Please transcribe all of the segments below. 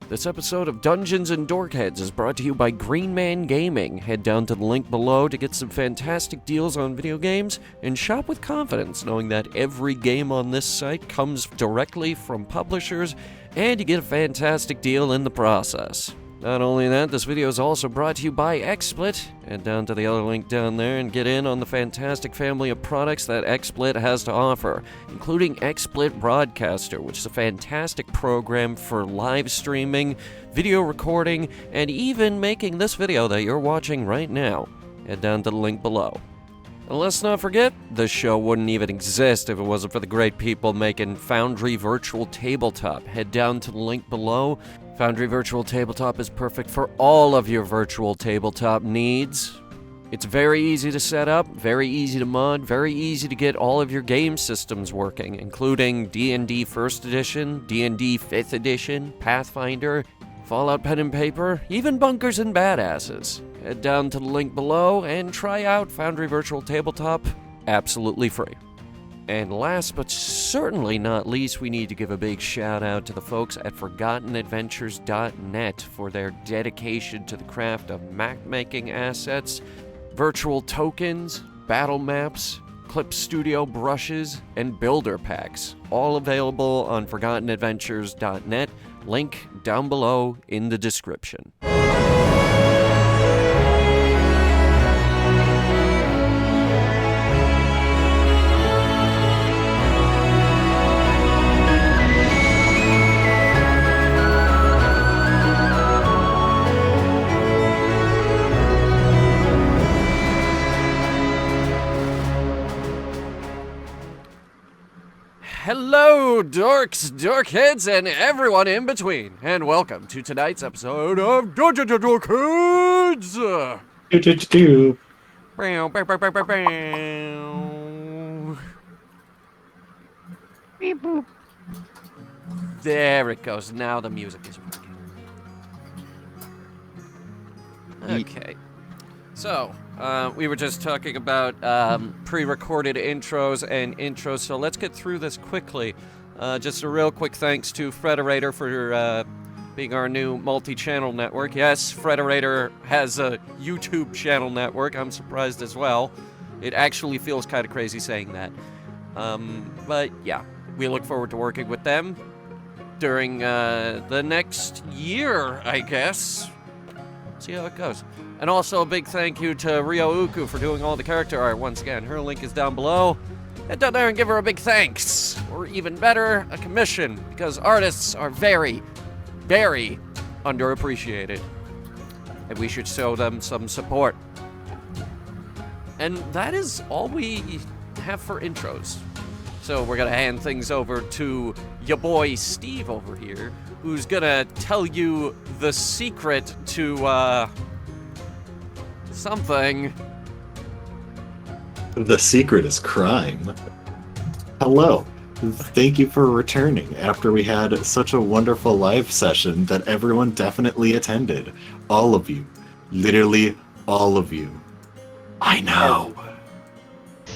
This episode of Dungeons and Dorkheads is brought to you by Green Man Gaming. Head down to the link below to get some fantastic deals on video games and shop with confidence, knowing that every game on this site comes directly from publishers and you get a fantastic deal in the process. Not only that, this video is also brought to you by XSplit. Head down to the other link down there and get in on the fantastic family of products that XSplit has to offer, including XSplit Broadcaster, which is a fantastic program for live streaming, video recording, and even making this video that you're watching right now. Head down to the link below. And let's not forget, this show wouldn't even exist if it wasn't for the great people making Foundry Virtual Tabletop. Head down to the link below. Foundry Virtual Tabletop is perfect for all of your virtual tabletop needs. It's very easy to set up, very easy to mod, very easy to get all of your game systems working, including D&D 1st Edition, D&D 5th Edition, Pathfinder, Fallout Pen and Paper, even Bunkers and Badasses. Head down to the link below and try out Foundry Virtual Tabletop absolutely free. And last but certainly not least, we need to give a big shout out to the folks at ForgottenAdventures.net for their dedication to the craft of map-making assets, virtual tokens, battle maps, Clip Studio brushes, and builder packs. All available on ForgottenAdventures.net. Link down below in the description. Hello, dorks, dorkheads, and everyone in between, and welcome to tonight's episode of Dungeons and Dorkheads! Bow, bow, bow, bow, bow, bow. Beep, boop. There it goes, now the music is working. Okay, so, we were just talking about pre-recorded intros and intros, so let's get through this quickly. Just a real quick thanks to Frederator for being our new multi-channel network. Yes, Frederator has a YouTube channel network. I'm surprised as well. It actually feels kind of crazy saying that. But yeah, we look forward to working with them during the next year, I guess. See how it goes. And also a big thank you to Ryo Uku for doing all the character art once again. Her link is down below. Head down there and give her a big thanks. Or even better, a commission. Because artists are very, very underappreciated. And we should show them some support. And that is all we have for intros. So we're going to hand things over to your boy Steve over here, who's going to tell you the secret to, something. The secret is crime. Hello. Thank you for returning after we had such a wonderful live session that everyone definitely attended. All of you. Literally all of you. I know.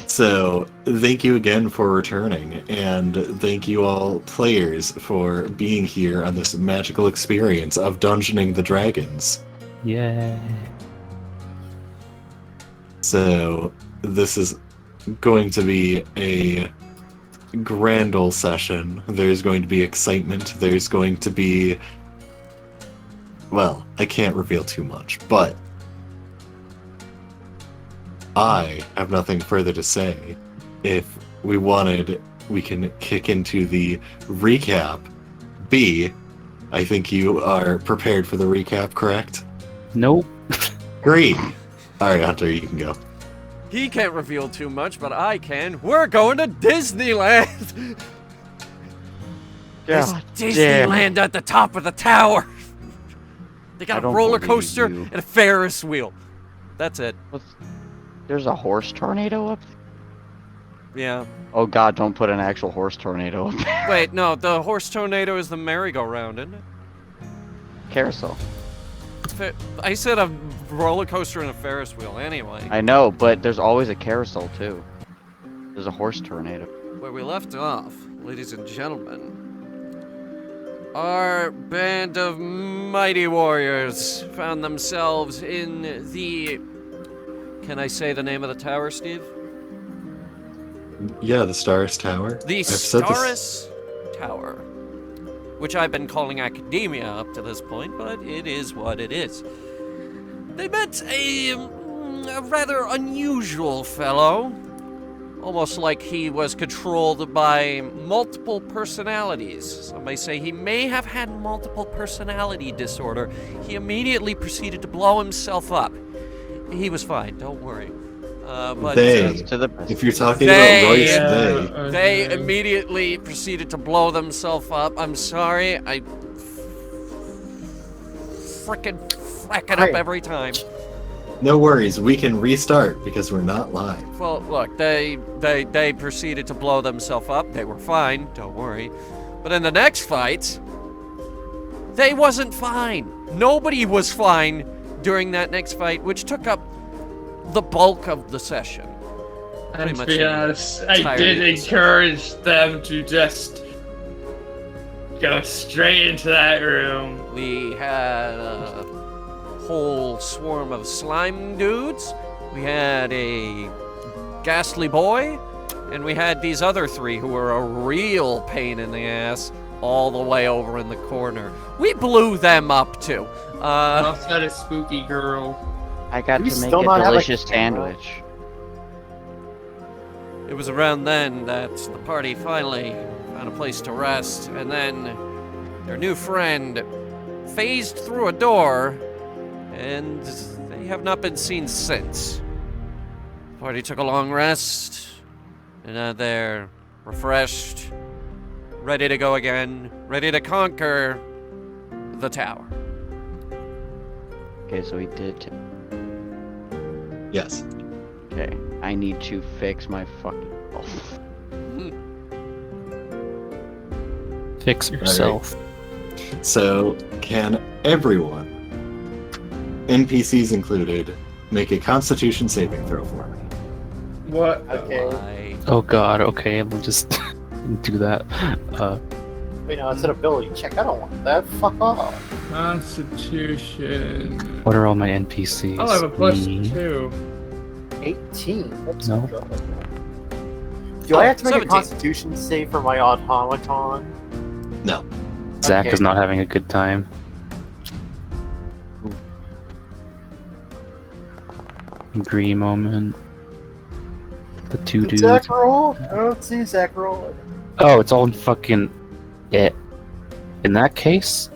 So, thank you again for returning, and thank you all players for being here on this magical experience of Dungeoning the Dragons. Yeah. So, this is going to be a grand ol' session. There's going to be excitement. There's going to be... Well, I can't reveal too much, but... I have nothing further to say. If we wanted, we can kick into the recap. B, I think you are prepared for the recap, correct? Nope. Great. Alright, Hunter, you can go. He can't reveal too much, but I can. We're going to Disneyland! There's Disneyland at the top of the tower! They got a roller coaster and a Ferris wheel. That's it. There's a horse tornado up? Yeah. Oh god, don't put an actual horse tornado up there. Wait, no, the horse tornado is the merry-go-round, isn't it? Carousel. I said a roller coaster and a Ferris wheel anyway. I know, but there's always a carousel too. There's a horse tornado. Where we left off, ladies and gentlemen, Our band of mighty warriors found themselves in the... Can I say the name of the tower, Steve? Yeah, the Stars Tower. The I've said this. Staris Tower, which I've been calling Academia up to this point, but it is what it is. They met a rather unusual fellow, almost like he was controlled by multiple personalities. Some may say he may have had multiple personality disorder. He immediately proceeded to blow himself up. He was fine, don't worry. But They. To the best. If you're talking They- about Royce, Yeah, they okay. immediately proceeded to blow themselves up. I'm sorry, I frickin' flack it up every time. no worries, we can restart because we're not live. Well, look, they proceeded to blow themselves up. They were fine, don't worry. But in the next fight, they wasn't fine. Nobody was fine during that next fight, which took up the bulk of the session. And to much be the honest, I entirety did of this. encourage them to just go straight into that room. We had a whole swarm of slime dudes. We had a ghastly boy. And we had these other three who were a real pain in the ass all the way over in the corner. We blew them up too. Also had a spooky girl. I got We to make still a not have a delicious camera. sandwich. It was around then that the party finally found a place to rest, and then their new friend phased through a door, and they have not been seen since. The party took a long rest, and now they're refreshed, ready to go again, ready to conquer the tower. Okay, so we did. Yes. Okay, I need to fix my fucking. Oh. Fix yourself. So, can everyone, NPCs included, make a Constitution saving throw for me? What? Okay. Why? Oh god, okay, let me just do that. Wait, no, it's an ability check. I don't want that. Fuck off. Constitution. What are all my NPCs? I'll have a plus Me. 2. 18. That's No. good. Do I have to make 17. a Constitution save for my automaton? No. Zach Okay. is not having a good time. Agree moment. The two Did dudes. Zach roll? I don't see Zach roll. Oh, it's all in fucking it. In that case,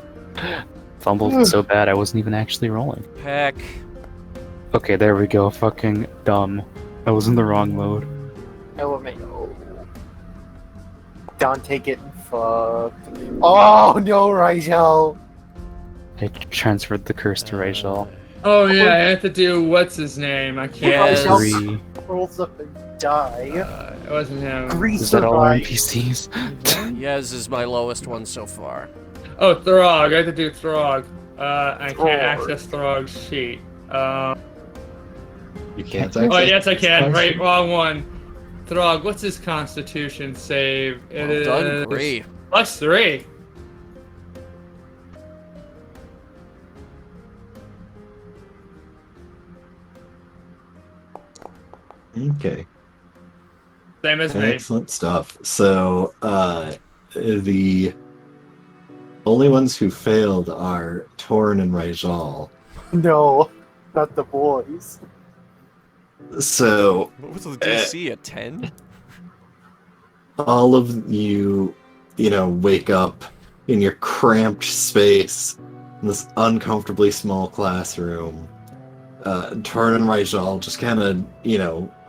fumbled so bad I wasn't even actually rolling. Heck. Okay, there we go. Fucking dumb. I was in the wrong mode. LMAO. Dante getting fucked. Oh no, Rigel! I transferred the curse to Rachel. Oh yeah, I have to do what's his name? I can't. Rachel Three. rolls up and die. It wasn't him. Grease Is that all our survive. NPCs? Yez is my lowest one so far. Oh, Throg. I have to do Throg. I Throg. can't access Throg's sheet. You can't Oh, access yes, I can. this Right, wrong one. Throg, what's his Constitution save? It is Well done, Bree. +3. Okay. Same as me. Excellent stuff. So, the only ones who failed are Torn and Rajal. No, not the boys. So, What was the DC, a 10? all of you, wake up in your cramped space in this uncomfortably small classroom. Torn and Rajal just kind of,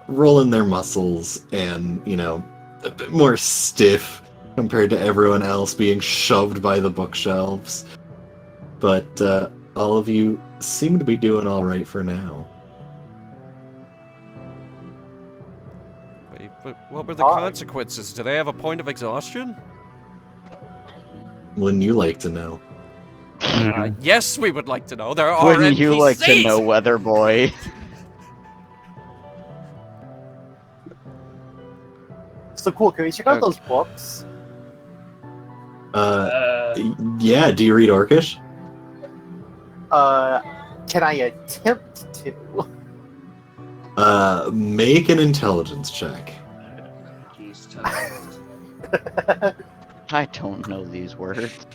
rolling their muscles and, a bit more stiff compared to everyone else being shoved by the bookshelves. But all of you seem to be doing all right for now. Wait, but what were the Ah. consequences? Do they have a point of exhaustion? Wouldn't you like to know? Yes, we would like to know. There are Wouldn't you NPCs. like to know, Weather Boy? So cool, can we check out those books? Yeah, do you read Orcish? Can I attempt to? Make an intelligence check. I don't know these words.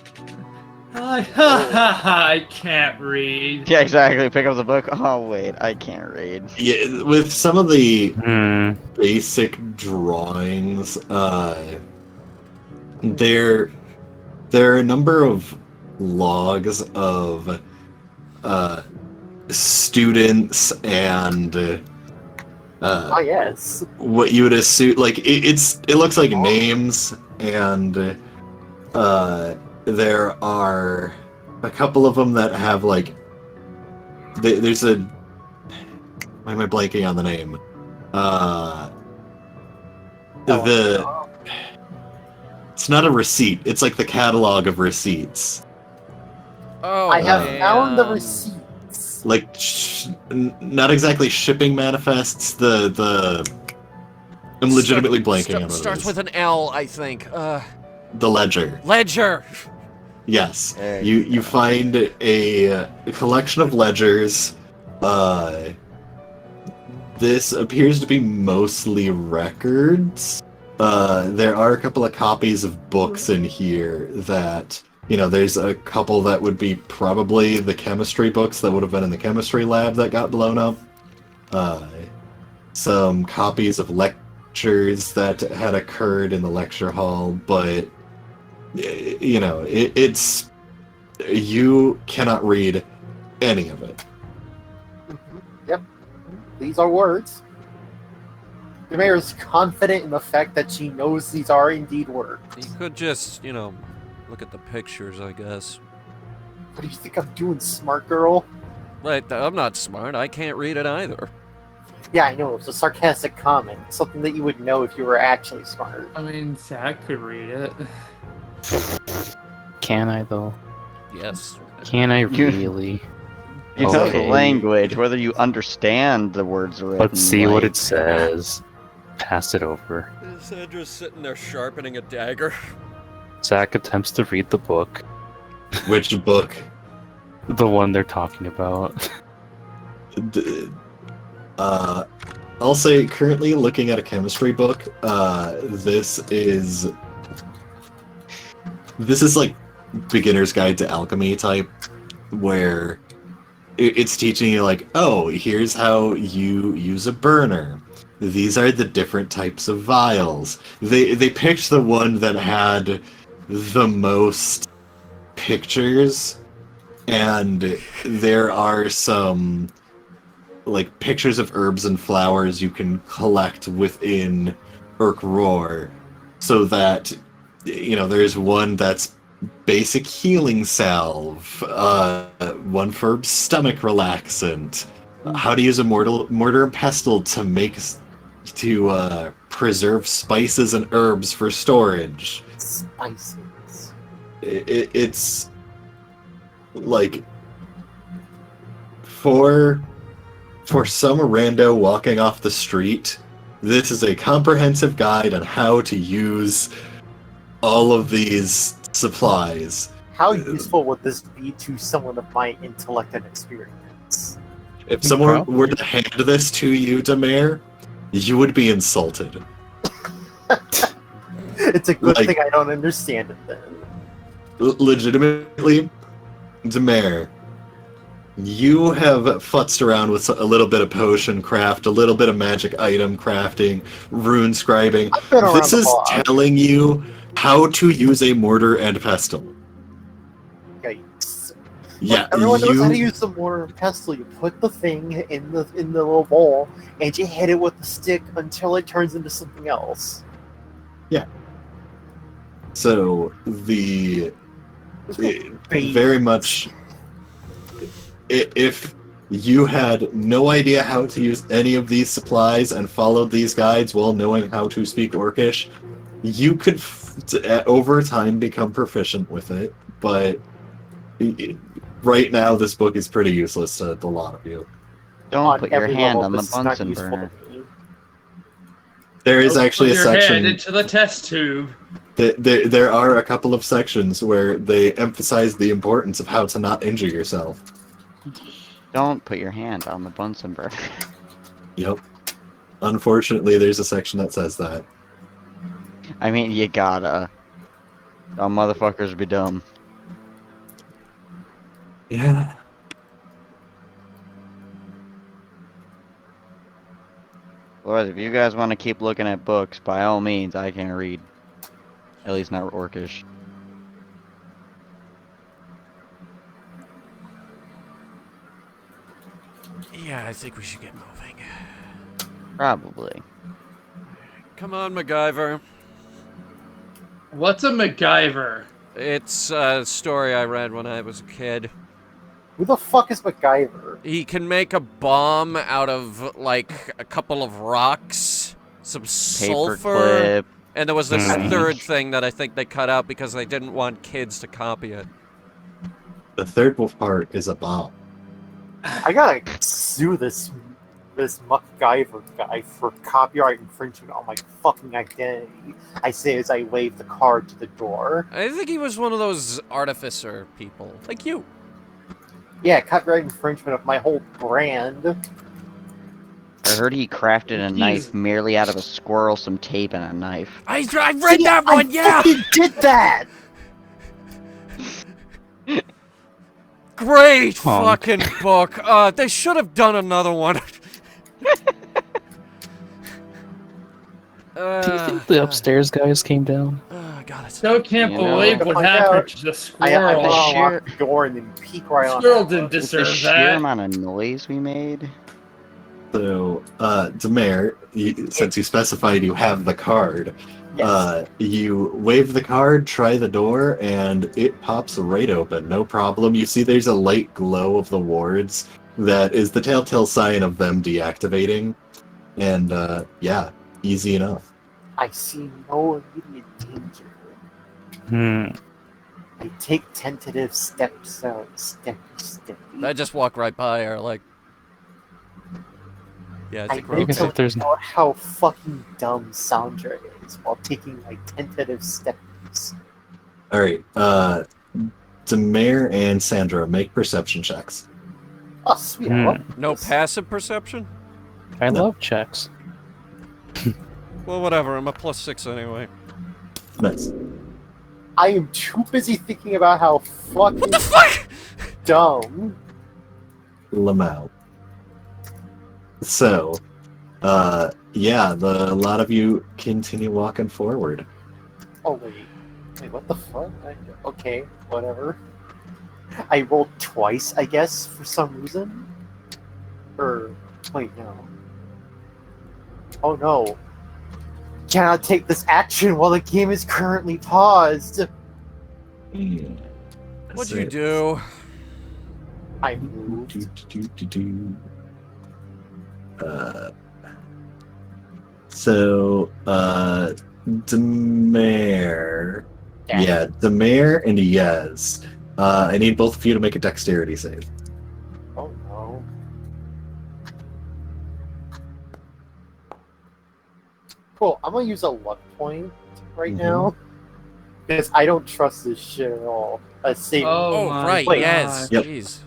I can't read. Yeah, exactly. Pick up the book. Oh wait, I can't read. Yeah, with some of the Hmm. basic drawings, there are a number of logs of students and Oh yes. what you would assume, like it looks like names, and there are a couple of them that have like there's a, why am I blanking on the name? It's not a receipt, it's like the catalog of receipts. Oh, I have found the man. receipts. Like not exactly shipping manifests, I'm legitimately blanking on what it Starts is. with an L, I think. The ledger. Ledger. Yes. There You find a collection of ledgers. This appears to be mostly records. There are a couple of copies of books in here that, there's a couple that would be probably the chemistry books that would have been in the chemistry lab that got blown up. Some copies of lectures that had occurred in the lecture hall, but, it's... You cannot read any of it. Yep. These are words. The mayor is confident in the fact that she knows these are indeed words. You could just, look at the pictures, I guess. What do you think I'm doing, smart girl? Right, I'm not smart. I can't read it either. Yeah, I know. It's a sarcastic comment. Something that you would know if you were actually smart. I mean, Zach could read it. Can I though? Yes. Can I really? You know the Okay. language, whether you understand the words written. Let's see what like- it says. Pass it over. Sandra's sitting there sharpening a dagger. Zach attempts to read the book. Which book? The one they're talking about. I'll say currently looking at a chemistry book. This is like beginner's guide to alchemy type, where it's teaching you like, oh, here's how you use a burner. These are the different types of vials. They picked the one that had the most pictures, and there are some like pictures of herbs and flowers you can collect within Urk Roar, so that there's one that's basic healing salve, one for stomach relaxant, how to use a mortar and pestle to preserve spices and herbs for storage. Spices. It's like for some rando walking off the street, this is a comprehensive guide on how to use all of these supplies. How useful would this be to someone of my intellect and experience? If someone were to hand this to you, Demare, you would be insulted. It's a good Like- thing I don't understand it then. Legitimately, Demare, you have futzed around with a little bit of potion craft, a little bit of magic item crafting, rune scribing. I've been around This the is block. telling you how to use a mortar and pestle. Yikes. Yeah, Everyone knows how to use the mortar and pestle. You put the thing in the little bowl, and you hit it with the stick until it turns into something else. So very much, if you had no idea how to use any of these supplies and followed these guides while knowing how to speak Orcish, you could over time become proficient with it, but right now this book is pretty useless to a lot of you. Don't On put your every hand level, on the this is not Bunsen useful burner. to me. There is Don't actually put a your hand section. into the test tube. There are a couple of sections where they emphasize the importance of how to not injure yourself. Don't put your hand on the Bunsen burner. Yep. Unfortunately, there's a section that says that. I mean, you gotta. Dumb motherfuckers be dumb. Yeah. Boys, if you guys want to keep looking at books, by all means, I can read. At least not Orcish. Yeah, I think we should get moving. Probably. Come on, MacGyver. What's a MacGyver? It's a story I read when I was a kid. Who the fuck is MacGyver? He can make a bomb out of, like, a couple of rocks, some sulfur, Paperclip. and there was this Hmm. third thing that I think they cut out because they didn't want kids to copy it. The third part is a bomb. I gotta sue this MacGyver guy for copyright infringement on my fucking identity. I say as I wave the card to the door. I think he was one of those artificer people, like you. Yeah, copyright infringement of my whole brand. I heard he crafted a knife merely out of a squirrel, some tape, and a knife. I read that one, yeah! I fucking did that! Great Honk. fucking book. They should have done another one. Do you think the upstairs guys came down? Got it. Still can't You know, believe to what find happened out, to the I squirrel. want to sheer- unlock the door and then peek right on Squirrel that. didn't With the deserve sheer that. amount of noise we made. So, Demare, since you specified you have the card, Yes. you wave the card, try the door, and it pops right open. No problem. You see there's a light glow of the wards that is the telltale sign of them deactivating. And, yeah, easy enough. I see no immediate danger. Hmm. I take tentative steps out, steppy. I just walk right by her, like. Yeah, I I think we're guess okay. if there's know how fucking dumb Sandra is while taking my tentative steps. Alright, Demare and Sandra, make perception checks. Oh, sweet. I Hmm. love No this. passive perception? I No. love checks. Well, whatever. I'm a +6 anyway. Nice. I am too busy thinking about how fucking What the fuck? dumb. Lamau. So, yeah, a lot of you continue walking forward. Oh, wait, what the fuck? Okay, whatever. I rolled twice, I guess, for some reason. Or, wait, no. Oh no. Cannot take this action while the game is currently paused. What'd you do? I moved. So, Demare. Yeah, Demare and Yez. I need both of you to make a dexterity save. Oh no. Cool, I'm gonna use a luck point right now. Because I don't trust this shit at all. A saving. Oh, my right, Wait. yes. Yep. Jeez.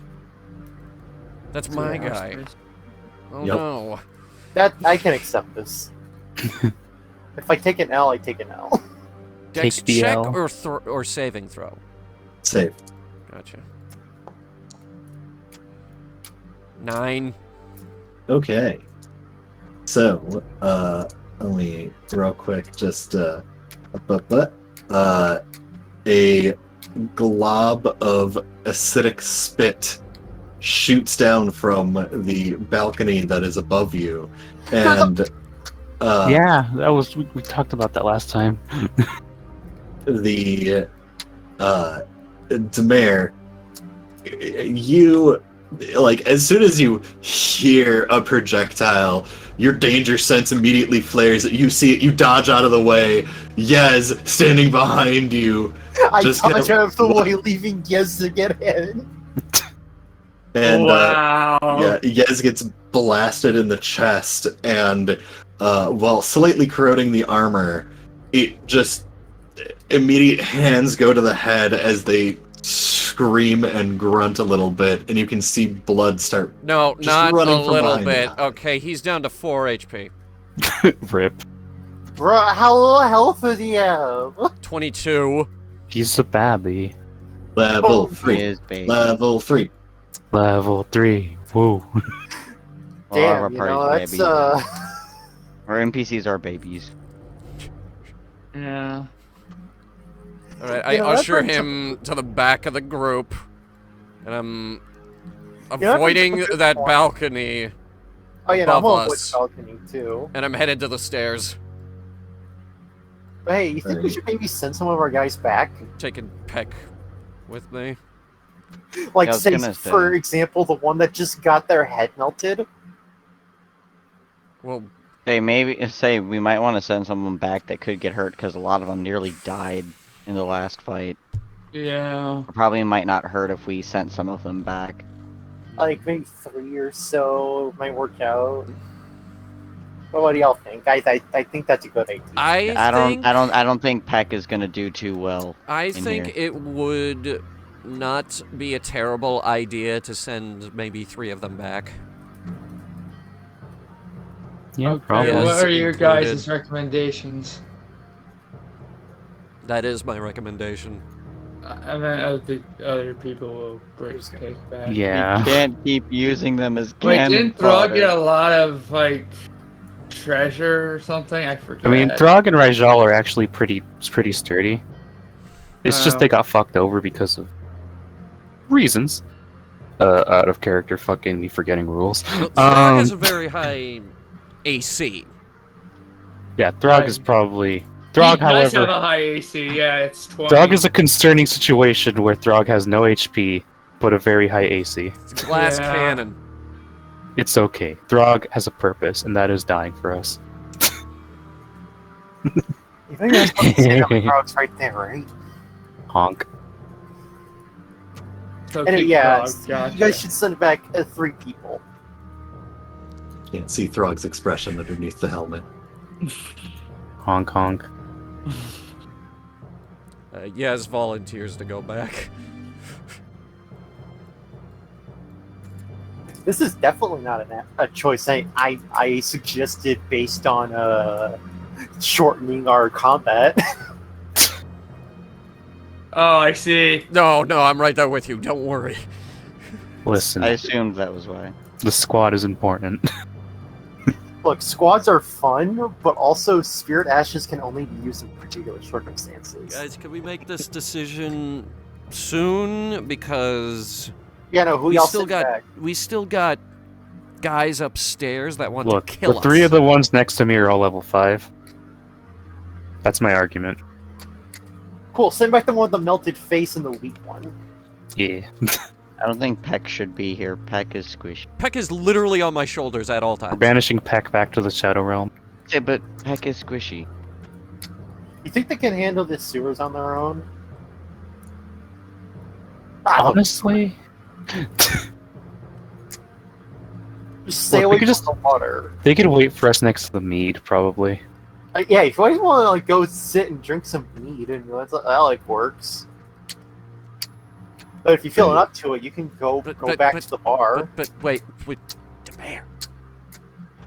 That's my guy. Oh Yep. no. That I can accept this. If I take an L, I take an L. Dex Take the check L. or saving throw? Save. Gotcha. 9. Okay. So, let me real quick just a glob of acidic spit shoots down from the balcony that is above you, and Yeah, that was we talked about that last time. the Demare, you, like, as soon as you hear a projectile, your danger sense immediately flares. You see it, you dodge out of the way. Yez standing behind you, I Just dodge get- out of the way, leaving Yes to get hit. and wow. yeah, Yez gets blasted in the chest, and while slightly corroding the armor, it just immediate hands go to the head as they scream and grunt a little bit, and you can see blood start. No, Just not a running from little behind bit. the eye. Okay, he's down to 4 HP. Rip. Bro, how little health does he have? 22. He's a babby. Level He 3. is bait. Level 3. Level 3. Whoa. A lot of our Damn, parties that's are babies. Our NPCs are babies. Yeah. Alright, I You know, that usher brings him to the back of the group. And I'm that avoiding brings up a good that point. balcony. Oh yeah, no, I'm above on us. the balcony too. And I'm headed to the stairs. But hey, you think we Right. should maybe send some of our guys back? Taking Peck with me. Like, I was say, gonna for say. example, the one that just got their head melted? Well, Say we might want to send someone back that could get hurt because a lot of them nearly died in the last fight. Yeah. Probably might not hurt if we sent some of them back. Like, maybe 3 or so might work out. Well, what do y'all think? I think that's a good idea. I don't think Peck is gonna do too well. I in think here. it would not be a terrible idea to send maybe 3 of them back. Yeah, Okay, probably. Yes, what are your included. guys' recommendations? That is my recommendation. I mean, other people will break take back. Yeah. We can't keep using them as Wait, cannon didn't Throg fodder. get a lot of, like, treasure or something? I forget. I mean, Throg and Rajal are actually pretty sturdy. It's just Oh. they got fucked over because of reasons. Out of character, fucking me forgetting rules. Well, Throg has a very high AC. Yeah, Throg is Right. probably Throg. He does have However, a high AC. Yeah, it's 20. Throg is a concerning situation where Throg has no HP but a very high AC. It's a glass Yeah. cannon. It's okay. Throg has a purpose, and that is dying for us. You think that's what the state of the crowd's right there, right? Honk. So Anyway, keep yeah, Throg, gotcha. you guys should send back 3 people. Can't see Throg's expression underneath the helmet. Honk honk. Yaz volunteers to go back. This is definitely not a choice I suggested based on shortening our combat. Oh, I see. No, I'm right there with you. Don't worry. Listen, I assumed that was why. the squad is important. Look, squads are fun, but also spirit ashes can only be used in particular circumstances. Guys, can we make this decision soon? Because Yeah, no, who we y'all still send got back? we still got guys upstairs that want Look, to kill the us. 3 of the ones next to me are all level 5. That's my argument. Cool, send back the one with the melted face and the weak one. Yeah. I don't think Peck should be here. Peck is squishy. Peck is literally on my shoulders at all We're times. banishing Peck back to the Shadow Realm. Yeah, but Peck is squishy. You think they can handle the sewers on their own? I don't Honestly, just stay Look, we away could from just- the water. they could wait for us next to the mead, probably. Yeah, if you always want to like go sit and drink some mead, and that like works. But if you're feeling up to it, you can go But- back but- to the bar. But wait, the bear.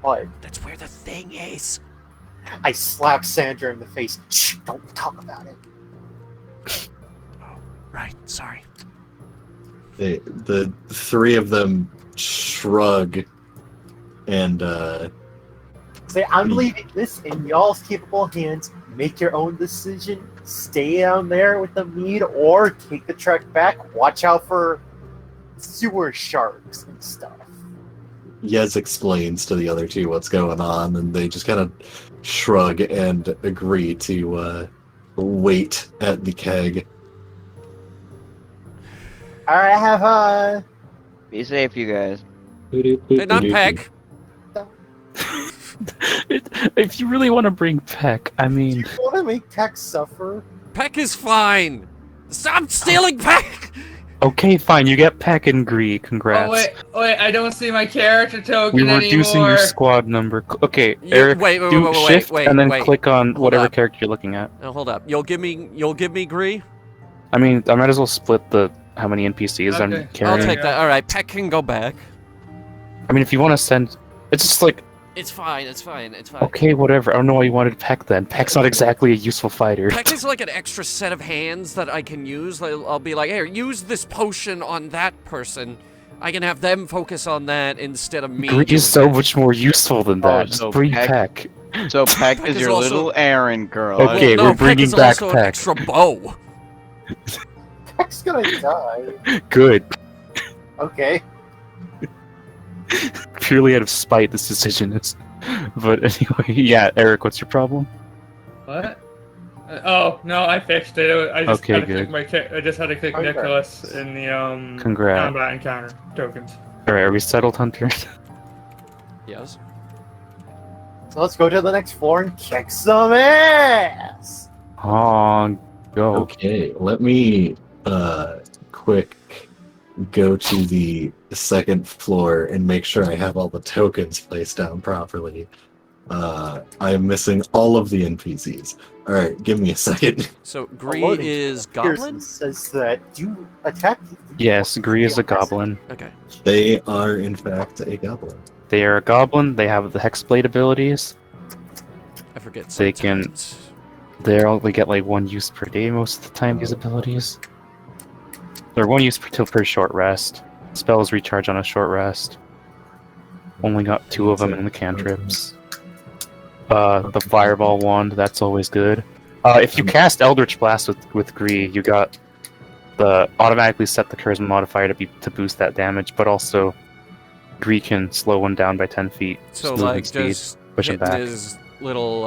What? That's where the thing is. I slap Sandra in the face. Shh, don't talk about it. Right, sorry. The 3 of them shrug and Say, I'm leaving this in y'all's capable hands. Make your own decision. Stay down there with the mead, or take the trek back. Watch out for sewer sharks and stuff. Yez explains to the other 2 what's going on, and they just kind of shrug and agree to wait at the keg. All right, have a. Be safe, you guys. Hey, not Peck. If you really want to bring Peck, I mean, You want to make Tex suffer? Peck is fine. Stop stealing Peck. Okay, fine. You get Peck and Gree. Congrats. Oh wait, I don't see my character token We're reducing anymore. your squad number. Okay, You- Eric, wait, do shift and then wait. click on Hold whatever up. character you're looking at. Now hold up. You'll give me Gree? I mean, I might as well split the how many NPCs I'm Okay. carrying. I'll take that. All right, Peck can go back. I mean, if you want to send, it's just like, It's fine. It's fine. okay, whatever. I don't know why you wanted Peck then. Peck's not exactly a useful fighter. Peck is like an extra set of hands that I can use. I'll be like, here, use this potion on that person. I can have them focus on that instead of me. Gree doing is so it. much more useful than Oh, that. Just so bring Peck- Peck. So Peck Peck is is your also- little errand girl. Okay, Well, no, we're Peck bringing is back also an Peck. extra bow. Peck's gonna die. Good. Okay. Purely out of spite, this decision is. But anyway, yeah, Eric, what's your problem? What? Oh no, I fixed it. I just Okay, had to good. click I just had to click Congrats. Nicholas in the Congrats. combat encounter tokens. Alright, are we settled, Hunter? Yes. So let's go to the next floor and kick some ass. Oh, go. Okay, let me quick go to the second floor and make sure I have all the tokens placed down properly. I am missing all of the NPCs. Alright, give me a second. So Gree Loading is Pearson goblin. says that you attack. Yes, Gree is a goblin. Okay. They are, in fact, a goblin. They are a goblin, they have the Hexblade abilities. I forget. They can- sometimes. They only get like one use per day most of the time, these abilities. They're one use per short rest. Spells recharge on a short rest. Only got 2 of them in the cantrips. The Fireball wand, that's always good. If you cast Eldritch Blast with Gree, you got the automatically set the charisma modifier to boost that damage, but also Gree can slow one down by 10 feet. So movement like speed, just push him hitting back. his little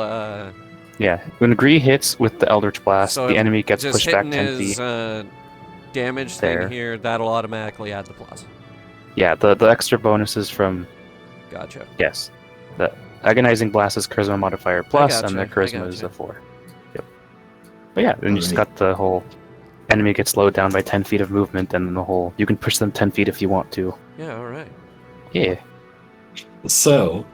Yeah, when Gree hits with the Eldritch Blast, so the enemy gets just pushed back hitting 10 his feet. damage There. thing here, that'll automatically add the plus. Yeah, the extra bonuses from Gotcha. yes, the Agonizing Blast is charisma modifier plus, and gotcha, their I charisma is a gotcha. 4. Yep. But yeah, then you just Alright. got the whole enemy gets slowed down by 10 feet of movement, and then the whole you can push them 10 feet if you want to. Yeah, alright. Yeah. So,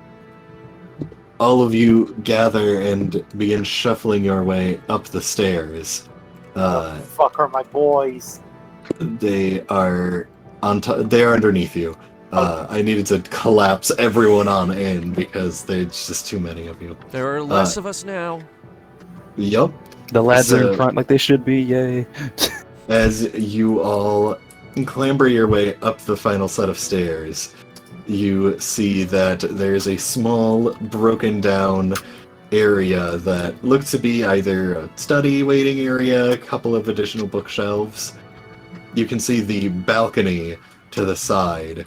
all of you gather and begin shuffling your way up the stairs. Fuck are my boys. They are they are underneath you. I needed to collapse everyone on in because there's just too many of you. There are less of us now. Yup. The lads are So- in front like they should be, yay. As you all clamber your way up the final set of stairs, you see that there's a small, broken down area that looks to be either a study waiting area, a couple of additional bookshelves. You can see the balcony to the side,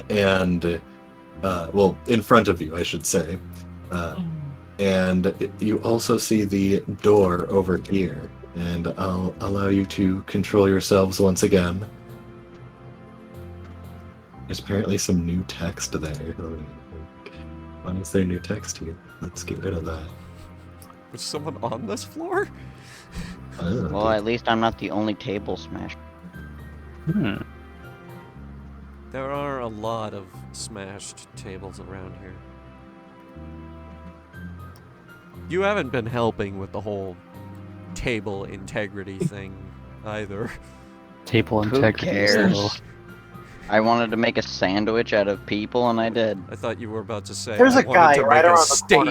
and, well, in front of you, I should say. And you also see the door over here. And I'll allow you to control yourselves once again. There's apparently some new text there. Why is there new text here? Let's get rid of that. Was someone on this floor? Oh, Well, at least I'm not the only table smashed. There are a lot of smashed tables around here. You haven't been helping with the whole table integrity thing either. Table Who integrity. cares? so- I wanted to make a sandwich out of people, and I did. I thought you were about to say There's I a wanted guy to right make a around the corner.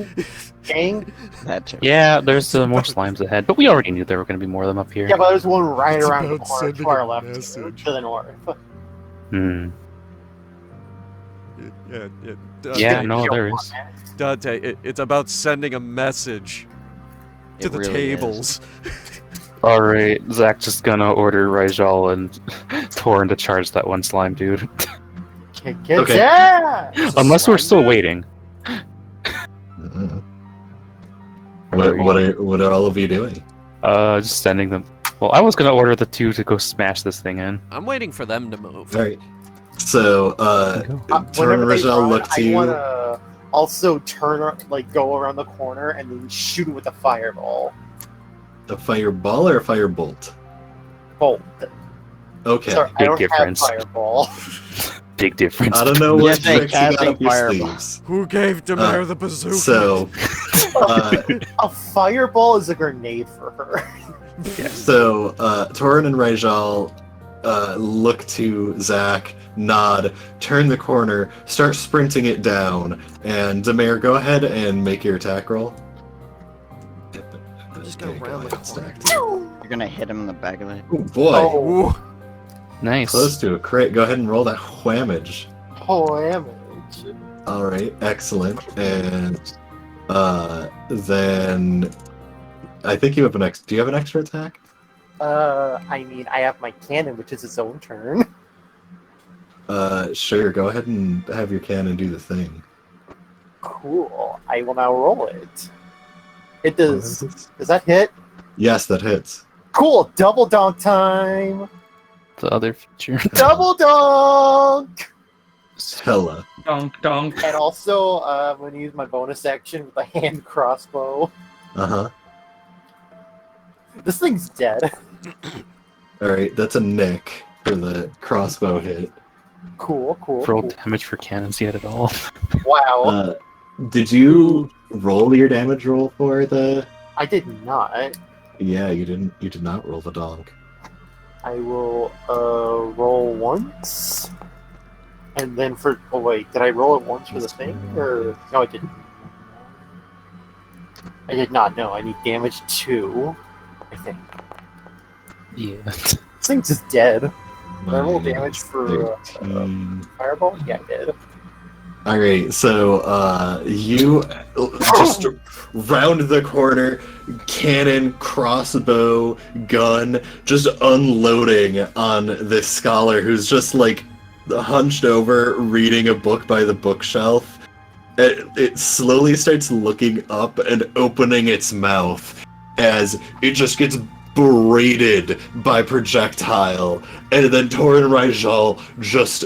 statement. Gang? That too. Yeah, there's more slimes ahead, but we already knew there were going to be more of them up here. Yeah, but there's one right It's around the about corner to sending our a left, message. to the north. Hmm. Dante, Yeah, no, there is. Dante, it's about sending a message to It the really tables. Alright, Zach's just gonna order Rajal and Torin to charge that one slime dude. Kick its Okay. ass! Unless we're slime still dude? waiting. What are all of you doing? Just sending them. Well, I was gonna order the 2 to go smash this thing in. I'm waiting for them to move. Alright. So, Whenever Torin they Rajal run, look to I you. wanna also go around the corner and then shoot it with a fireball. A fireball or a firebolt? Bolt. Okay. Sorry, I Big don't difference. have fireball. Big difference. I don't know Yes, what they tricks you got casting up your fireball. sleeves. Who gave Demare the bazooka? So, A fireball is a grenade for her. Torin and Rajal look to Zach, nod, turn the corner, start sprinting it down, and Demare, go ahead and make your attack roll. I'm just gonna Okay, go round the ahead, corner. Zach. You're gonna hit him in the back of the head. Oh boy, Oh, Ooh. Nice. close to a crit. Go ahead and roll that whammage. damage. All right, excellent. And then I think you have an do you have an extra attack? I mean, I have my cannon, which is its own turn. Sure. Go ahead and have your cannon do the thing. Cool. I will now roll it. It does. Does that hit? Yes, that hits. Cool. Double donk time. The other feature. Double donk. Hella. Donk, donk. And also, I'm going to use my bonus action with a hand crossbow. Uh-huh. This thing's dead. Alright, that's a nick for the crossbow hit. Cool. Roll damage for cannons yet at all. Wow. Did you roll your damage roll for the... I did not. Yeah, you didn't. You did not roll the donk. I will roll once. And then for... Oh, wait. Did I roll it once for the thing? Or... No, I didn't. I did not. No, I need damage 2. I think. Yeah. This thing's just dead. Did I roll damage for 13. fireball? Yeah, I did. Alright, so you just round the corner, cannon, crossbow, gun, just unloading on this scholar who's just like hunched over reading a book by the bookshelf. It slowly starts looking up and opening its mouth as it just gets braided by projectile, and then Torin and Rajal just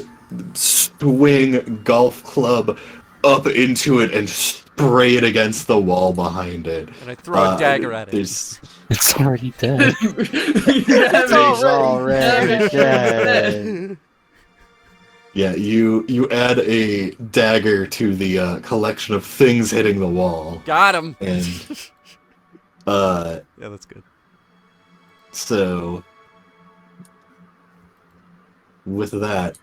swing golf club up into it and spray it against the wall behind it. And I throw a dagger at it. There's It's already dead. It's already dead. Yeah, you add a dagger to the collection of things hitting the wall, Got him. and Yeah, that's good. so with that,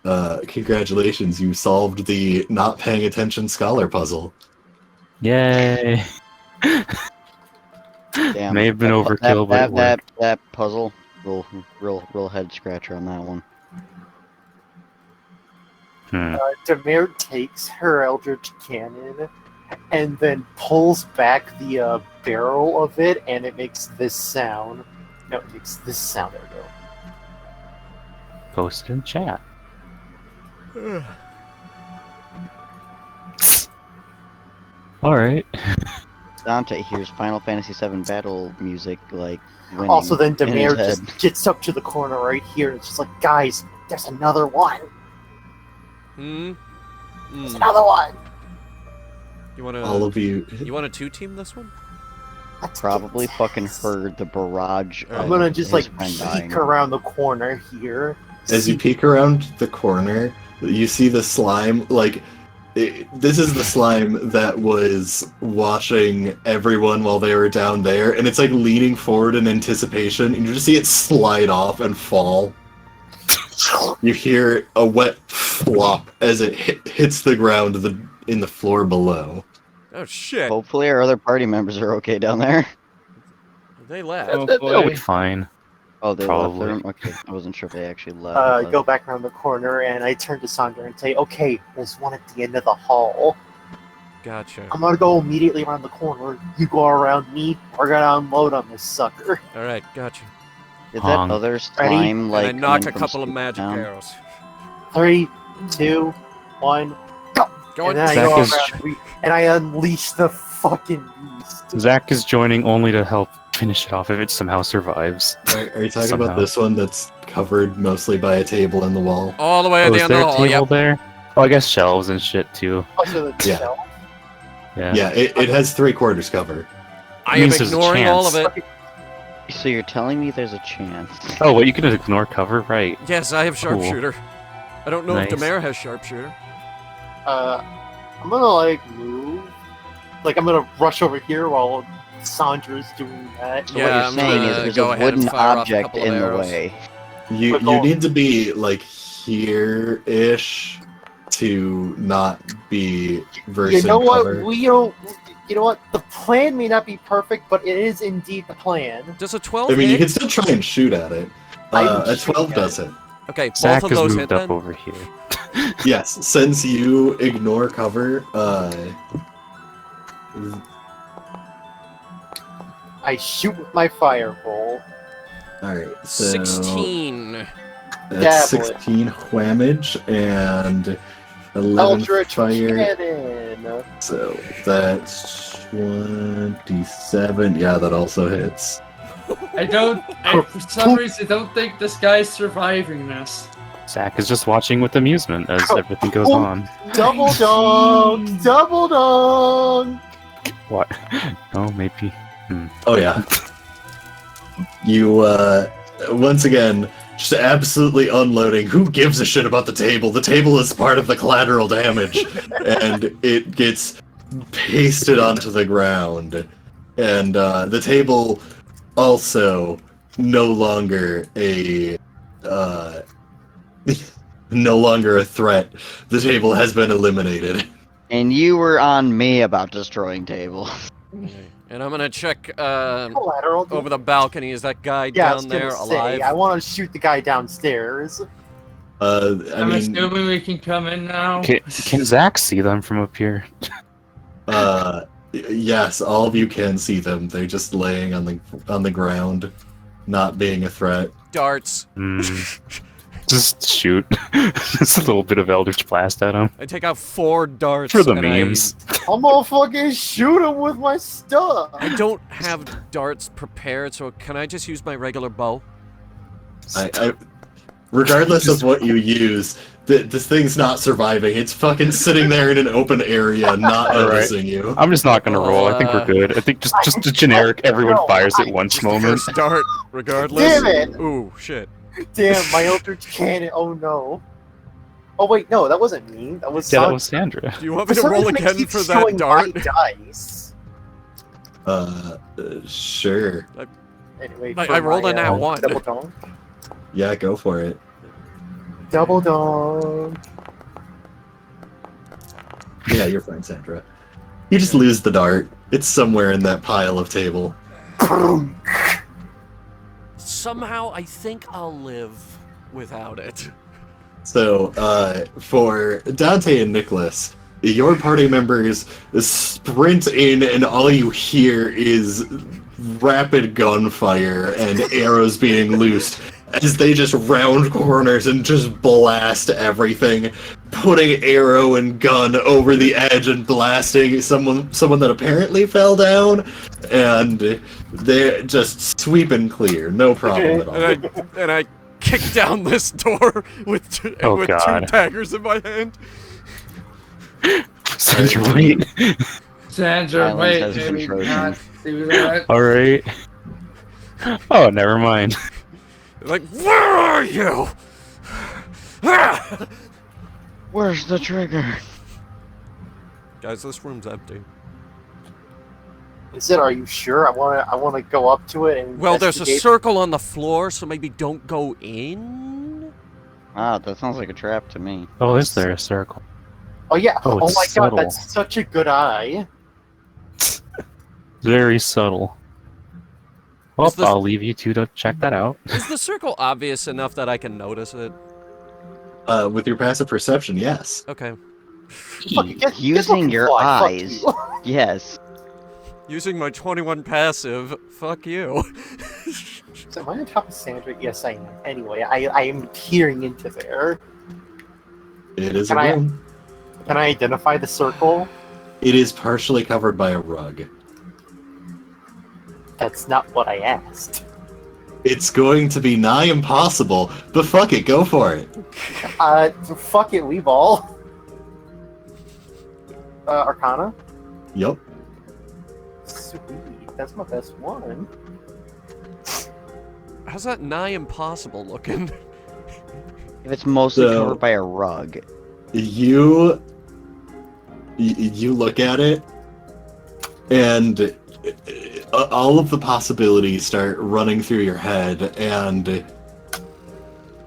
congratulations, you solved the not paying attention scholar puzzle. Yay. Damn. May have been overkill, but it worked. that puzzle, real head scratcher on that one. Demare takes her Eldritch Cannon and then pulls back the barrel of it, and it makes this sound. No, it makes this sound. There we go. Post it in chat. Alright. Dante hears Final Fantasy VII battle music, like, winning Also, then in his Demare head. just gets up to the corner right here, and it's just like, guys, there's another one. There's another one. You wanna? All of you. You want to 2-team this one? Let's Probably get fucking this. heard the barrage. I'm I'm gonna just his like friend peek dying. around the corner here. As you peek around the corner, you see the slime, like, this is the slime that was watching everyone while they were down there, and it's like leaning forward in anticipation, and you just see it slide off and fall. You hear a wet flop as it hits the ground in the floor below. Oh shit! Hopefully our other party members are okay down there. They left. It'll be fine. Oh, they Probably. left the room? Okay, I wasn't sure if they actually left. Go back around the corner, and I turn to Sandra and say, "Okay, there's one at the end of the hall. Gotcha. I'm gonna go immediately around the corner. You go around me. We're gonna unload on this sucker." All right, gotcha. Did Hong. that other slime, like, and I knock come a from couple of sleep magic down? arrows. 3, 2, 1, go! Go And on. then I Zach go is- around, and I unleash the fucking beast. Zach is joining only to help finish it off if it somehow survives. Are you talking Somehow. about this one that's covered mostly by a table in the wall? All the way Oh, at the is end of there the a hall. table Yep. there? Oh, I guess shelves and shit too. Also, the Yeah. shell. Yeah. Yeah, it has 3/4 cover. I am Means there's a ignoring all of chance. it. So you're telling me there's a chance? Oh, well, you can ignore cover, right? Yes, I have Cool. sharpshooter. I don't know Nice. if Demare has sharpshooter. I'm gonna like move. Like I'm gonna rush over here while Sandra's doing that. So Yeah, what you're I'm saying gonna is there's go a ahead and wooden fire off a object couple of in the arrows. way. You But go- need to be like here-ish to not be versing You know what? cover. You know what? The plan may not be perfect, but it is indeed the plan. Does a 12 I mean, you hit? can still try and shoot at it. I will A shoot 12 at does it. hit. Okay, Zach both of has those hit moved up then. over here. Yes, since you ignore cover, I shoot with my fireball. alright, so 16. that's Dabble it. 16 whamage and 11 Eldritch fire. Cannon. So that's 27. Yeah, that also hits. For some reason, I don't think this guy's surviving this. Zach is just watching with amusement as everything goes Oh. on. Double dong! Double dong! What? Oh, maybe. Oh yeah. You once again just absolutely unloading. Who gives a shit about the table? The table is part of the collateral damage, and it gets pasted onto the ground. And the table also no longer a no longer a threat. The table has been eliminated. And you were on me about destroying table. And I'm gonna check Collateral. over the balcony. Is that guy Yeah, I was down gonna there say, alive? I want to shoot the guy downstairs. I I'm mean, assuming we can come in now. Can Zach see them from up here? yes, all of you can see them. They're just laying on the ground, not being a threat. Darts. Just shoot. Just a little bit of Eldritch Blast at him. I take out 4 darts. For the and memes. I'm gonna fucking shoot him with my stuff. I don't have darts prepared, so can I just use my regular bow? I regardless of what you use, this thing's not surviving. It's fucking sitting there in an open area, not All right. noticing you. I'm just not gonna roll. I think we're good. I think just a generic everyone fires at once moment. First dart, regardless. Damn it! Ooh, shit. Damn, my Eldritch Cannon. Oh no. Oh wait, no, that wasn't me. That was Yeah, that Sandra. was Sandra. Do you want me For to some roll reason, it again keeps for that showing dart? my dice. Sure. Anyway, I for rolled my, a nat 1. Double dong. Yeah, go for it. Double dong. Yeah, you're fine, Sandra. You just lose the dart. It's somewhere in that pile of table. Somehow, I think I'll live without it. So, for Dante and Nicholas, your party members sprint in, and all you hear is rapid gunfire and arrows being loosed as they just round corners and just blast everything, putting arrow and gun over the edge and blasting someone that apparently fell down, and they're just sweeping clear, no problem at all. And I kick down this door with Oh, with God. 2 daggers in my hand. Sandra, wait. Sandra, Islands wait, has maybe some not do that. All right. Oh, never mind. Like, where are you? Ah! Where's the trigger? Guys, this room's empty. Is it? Are you sure? I wanna go up to it and. Well, there's a investigate. circle on the floor, so maybe don't go in. Wow, that sounds like a trap to me. Oh, is there a circle? Oh yeah. Oh, Oh, it's my subtle. god, that's such a good eye. Very subtle. Well, Is this- I'll leave you two to check that out. Is the circle obvious enough that I can notice it? With your passive perception, yes. Okay. Fuck, guess Using what your can fly? Fuck eyes. you. Yes. Using my 21 passive, fuck you. So am I on top of Sandra? Yes, I am. Anyway, I am peering into there. It is Can a I- room. Can I identify the circle? It is partially covered by a rug. That's not what I asked. It's going to be nigh impossible, but fuck it, go for it. Fuck it, we ball. Arcana? Yup. Sweet, that's my best one. how's that nigh impossible looking? If it's mostly So- covered by a rug. You look at it, and all of the possibilities start running through your head, and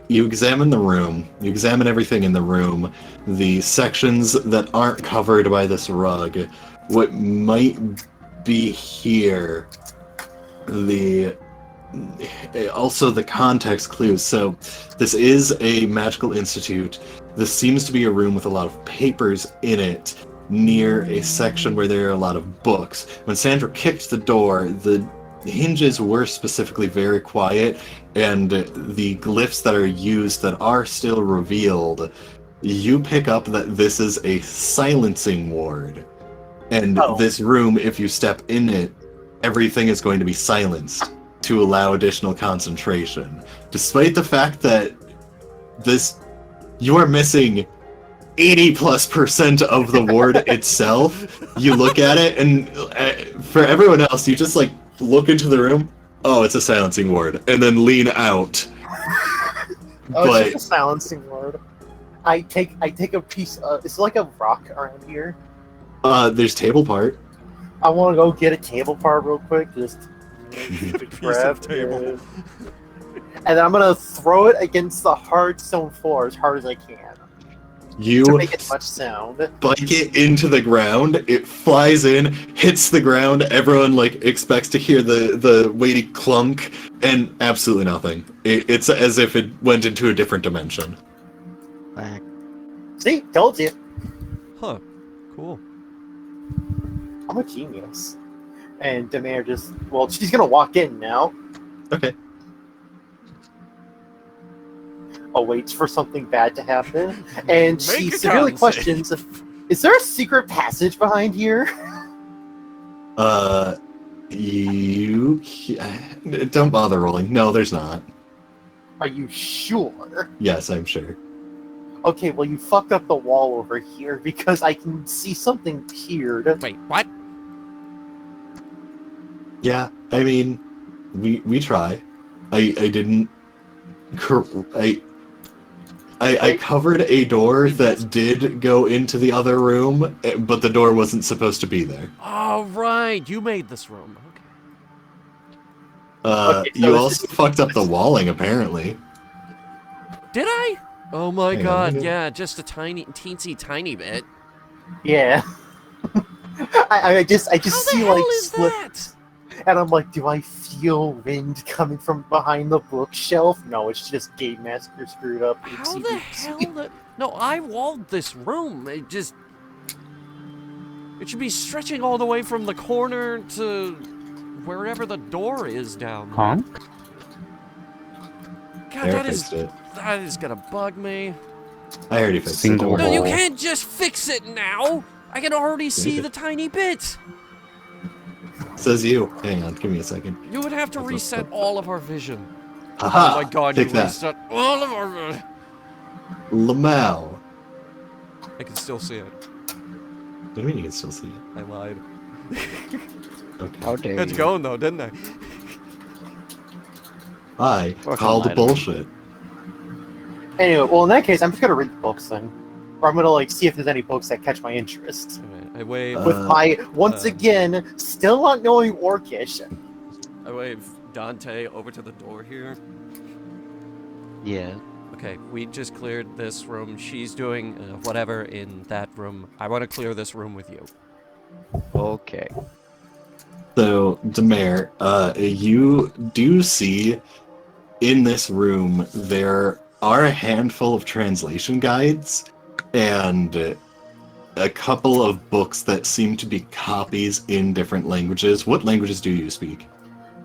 you examine the room. You examine everything in the room. The sections that aren't covered by this rug. What might be here. Also the context clues. So this is a magical institute. This seems to be a room with a lot of papers in it, near a section where there are a lot of books. When Sandra kicked the door, the hinges were specifically very quiet, and the glyphs that are used that are still revealed, you pick up that this is a silencing ward. And this room, if you step in it, everything is going to be silenced to allow additional concentration. Despite the fact that you are missing 80+% of the ward itself, you look at it, and for everyone else, you just like look into the room. Oh, it's a silencing ward, and then lean out. It's just a silencing ward. I take a piece of. It's like a rock around here. There's table part. I want to go get a table part real quick. Just grab table. it. And then I'm gonna throw it against the hard stone floor as hard as I can to You make as much sound. spike it into the ground. It flies in, hits the ground. Everyone like expects to hear the weighty clunk, and absolutely nothing. It's as if it went into a different dimension. Whack. See, told you. Huh. Cool. I'm a genius. And Demare just, she's gonna walk in now. Okay. Awaits for something bad to happen, and she Make a severely con questions, is there a secret passage behind here? You don't bother rolling. No, there's not. Are you sure? Yes, I'm sure. Okay, well, you fucked up the wall over here because I can see something tiered. Wait, what? Yeah, I mean, we try. I didn't. I covered a door that did go into the other room, but the door wasn't supposed to be there. Oh, right. You made this room. Okay. Okay, so You it's also just- fucked up the walling, apparently. Did I? Oh my Hang on, god, let me- yeah, just a teensy tiny bit. Yeah. I just How see the hell like is slip, that? and I'm like, do I feel wind coming from behind the bookshelf? No, it's just Game Master screwed up. How Oopsie the doopsie. hell? No, I walled this room. It should be stretching all the way from the corner to wherever the door is down there. Huh? God, I fixed it. that is gonna bug me. I already fixed Single it. No, Don't you worry. wall. can't just fix it now. I can already see the tiny bits. Says you. Hang on, give me a second. You would have to reset all of our vision. Haha! Oh my god, you Take that. reset all of our vision. Lamau. I can still see it. What do you mean you can still see it? I lied. Okay. How dare It's you? going though, didn't I? I Fucking called lied. bullshit. Anyway, well, in that case, I'm just gonna read the books then. Or I'm gonna like see if there's any books that catch my interest. Alright, I wave. With my once uh, again still not knowing Orcish. I wave Dante over to the door here. Yeah. Okay, we just cleared this room. She's doing whatever in that room. I want to clear this room with you. Okay. So, Demare, you do see in this room there are a handful of translation guides and a couple of books that seem to be copies in different languages. What languages do you speak?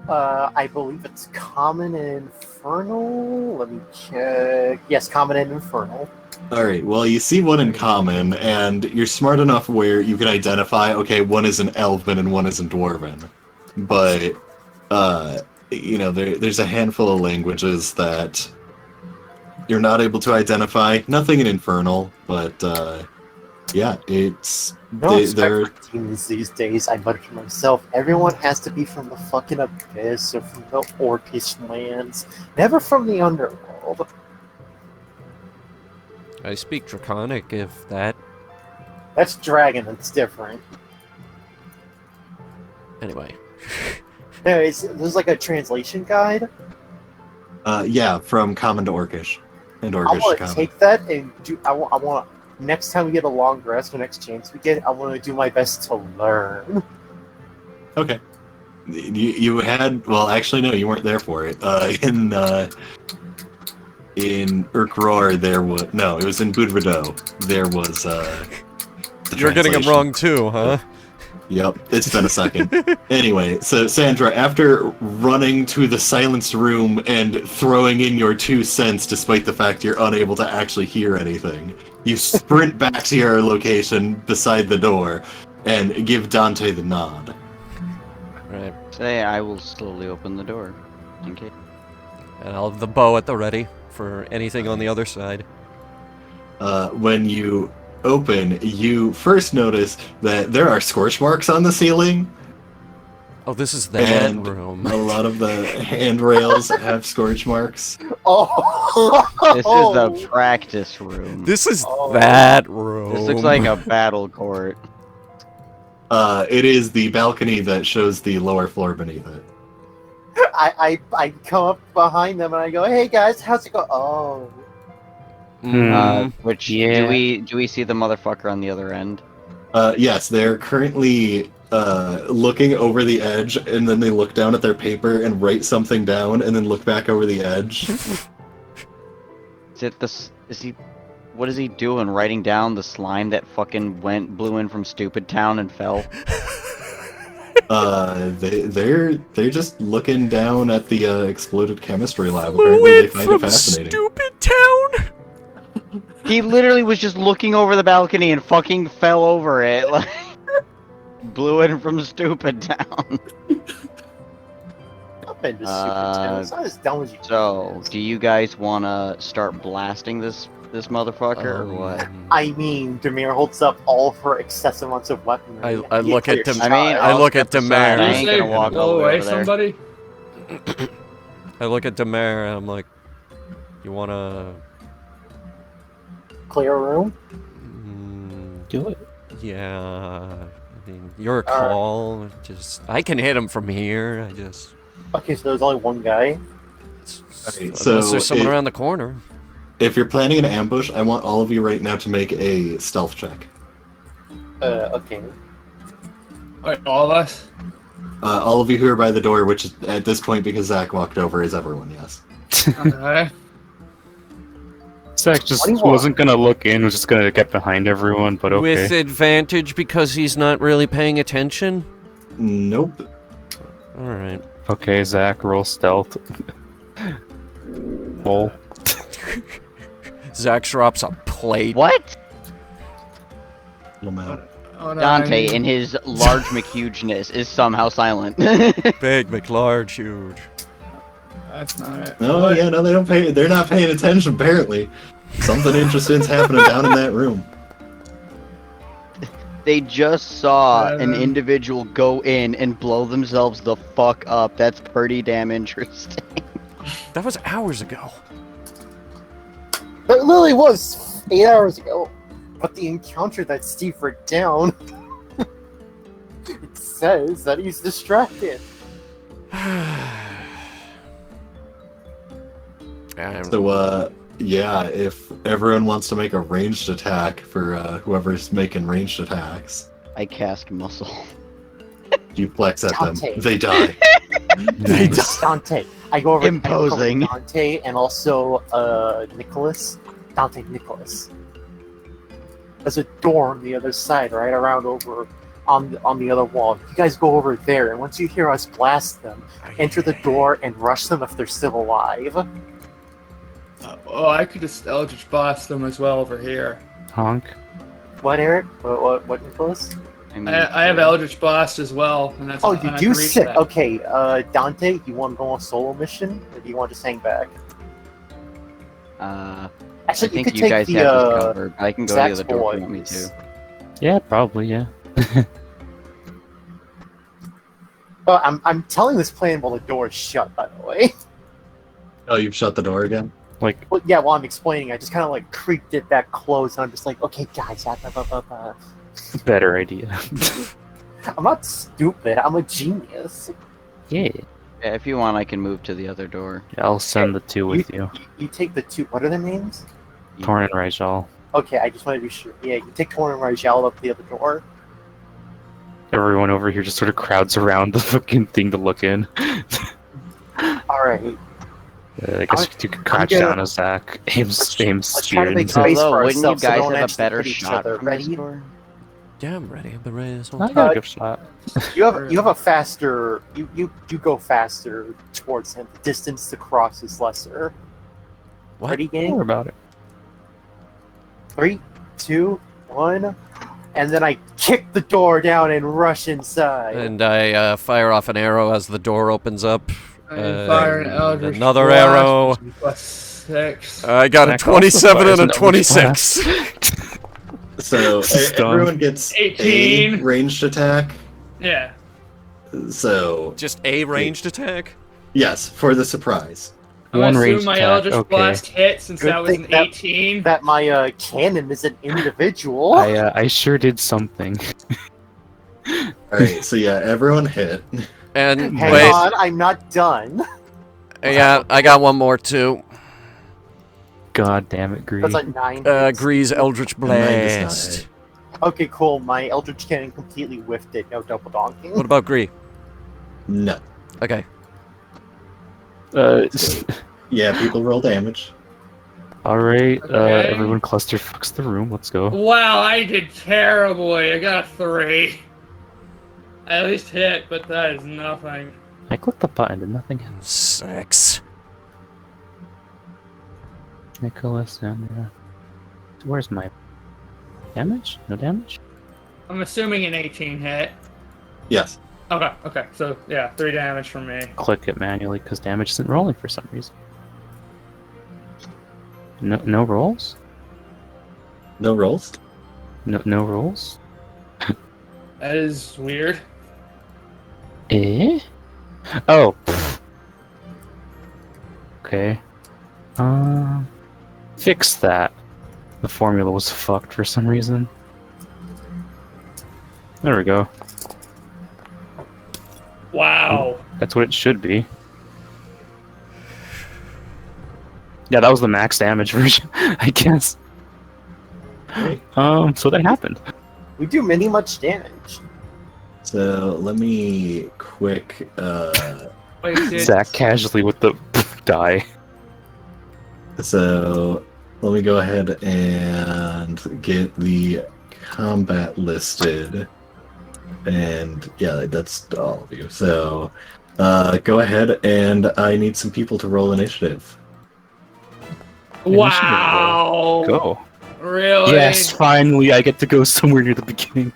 I believe it's Common and Infernal. Let me check. Yes, Common and Infernal. Alright, well, you see one in common, and you're smart enough where you can identify, okay, one is in Elven and one is in Dwarven. But, there's a handful of languages that you're not able to identify. Nothing in Infernal, but, Yeah, it's No they're respect for demons these days, I mutter to myself. Everyone has to be from the fucking abyss or from the orcish lands, never from the underworld. I speak Draconic, if that. That's dragon, it's different. Anyway. There's like a translation guide. yeah, from Common to Orcish. And I Orcish to want to Common. take that and do. I want next time we get a long rest, the next chance we get, I want to do my best to learn. Okay. You had, well, actually no, you weren't there for it. In Urkror there was, no, it was in Budrido. There was the You're getting them translation. wrong too, huh? Yep, it's been a second. Anyway, so Sandra, after running to the silenced room and throwing in your 2 cents despite the fact you're unable to actually hear anything, you sprint back to your location beside the door and give Dante the nod. Right. Say I will slowly open the door. In case. And I'll have the bow at the ready for anything on the other side. When you open, you first notice that there are scorch marks on the ceiling. Oh, this is that And room. a lot of the handrails have scorch marks. Oh, This is the practice room. This is Oh. that room. This looks like a battle court. It is the balcony that shows the lower floor beneath it. I come up behind them and I go, "Hey guys, how's it go?" Oh, Which Yeah. do we see the motherfucker on the other end? Yes, they're currently looking over the edge, and then they look down at their paper and write something down, and then look back over the edge. Is it this? Is he? What is he doing? Writing down the slime that fucking blew in from Stupid Town and fell? They're just looking down at the exploded chemistry lab. Flew Apparently, they in find from it fascinating. Stupid Town. He literally was just looking over the balcony and fucking fell over it. Like, blew in from Stupid Town. I've been to Super Town. It's not as dumb as you. So, do you guys wanna start blasting this motherfucker or what? I mean, Demir holds up all of her excessive amounts of weaponry. I look at Dem- Dem- I mean, I I'll look at step aside. Demare. I Did you ain't say gonna walk blow all the way away over there. somebody? I look at Demare and I'm like, you wanna... clear a room. Do it. Yeah, I mean, your call. Just I can hit him from here. I just Okay, so there's only one guy. Alright, unless so there's someone around the corner. If you're planning an ambush, I want all of you right now to make a stealth check. Okay. Alright, all of us? All of you who are by the door, which is, at this point, because Zach walked over, is everyone, yes. Alright. Zach just 21. wasn't gonna look in, was just gonna get behind everyone, but okay. With advantage because he's not really paying attention. Nope. All right. Okay, Zach, roll stealth. Roll. Zach drops a plate. What? Lamau. Oh, no, Dante, I- in his large McHugeness, is somehow silent. Big, McLarge, huge. That's not it. No, yeah, no, they don't pay. They're not paying attention. Apparently, something interesting's happening down in that room. They just saw an Um, individual go in and blow themselves the fuck up. That's pretty damn interesting. That was hours ago. That literally was 8 hours ago. But the encounter that Steve wrote down, it says that he's distracted. So, yeah, if everyone wants to make a ranged attack for whoever's making ranged attacks, I cast muscle. you flex at Dante. them. They die. Hey, Dante. I go over Imposing. to Dante and also Nicholas. Dante Nicholas. There's a door on the other side, right around over on the other wall. You guys go over there, and once you hear us blast them, enter the door and rush them if they're still alive. Oh, I could just Eldritch Blast them as well over here. Honk. What, Eric? What, Nicholas? I have Eldritch Blast as well, and that's Oh, and you I do can reach sick. that. Okay, Dante, you want to go on a solo mission, or do you want to just hang back? I Actually, think you could you take guys the have this covered. I can go Zach's to the other door if you want me boys. to. Yeah, probably, yeah. Oh, I'm telling this plan while the door is shut, by the way. Oh, you've shut the door again? Like, Well, yeah, while I'm explaining, I just kind of like creaked it back closed, and I'm just like, okay, guys, better idea. I'm not stupid. I'm a genius. Yeah. Yeah, if you want, I can move to the other door. I'll send the two with you. You take the two. What are their names? Torn and Rajal. Okay, I just want to be sure. Yeah, you take Torn and Rajal up the other door. Everyone over here just sort of crowds around the fucking thing to look in. Alright. I guess you could crouch gonna- down as Zach aims let's try to spear make into space Although, for wouldn't you ourselves so we guys don't have a actually better hit each shot other. from this Ready? door? Yeah, I'm ready. I've been ready this whole I time. got a good shot. You have a faster. You go faster towards him. The distance to cross is lesser. What? Ready, Don't worry gang? about it. 3, 2, 1, and then I kick the door down and rush inside. And I fire off an arrow as the door opens up. And fire an Eldritch Another Blast, arrow. which is plus 6. I got a Zach also 27 fires and a an Eldritch 26. So Stun. everyone gets 18. a ranged attack. Yeah. So Just a ranged attack? yes, for the surprise. I'm One assuming ranged my attack, Eldritch okay. Blast hit since Good that was thing an that- 18. That my cannon is an individual. I sure did something. All right, so yeah, everyone hit. And Hang wait, on, I'm not done. yeah, I got one more too. God damn it, Gree. That's a 9. Grease Eldritch Mine does not Blast. hit. Okay, cool. My Eldritch Cannon completely whiffed it. No double donking. What about Gree? No. Okay. Yeah, people roll damage. Alright, Okay. everyone cluster fucks the room. Let's go. Wow, I did terribly. I got a 3. I at least hit, but that is nothing. I clicked the button, did nothing happen. 6. Nicholas and where's my damage? No damage? I'm assuming an 18 hit. Yes. Okay. So, yeah, 3 damage from me. Click it manually because damage isn't rolling for some reason. No rolls? No rolls. No rolls? That is weird. Eh? Oh. Pfft. Okay. Fix that. The formula was fucked for some reason. There we go. Wow. That's what it should be. Yeah, that was the max damage version, I guess. Great. So that happened. We do many much damage. So let me quick. Wait, dude. Zach casually with the die. So let me go ahead and get the combat listed. And yeah, that's all of you. So go ahead, and I need some people to roll initiative. Wow. Go. Really? Yes, finally, I get to go somewhere near the beginning.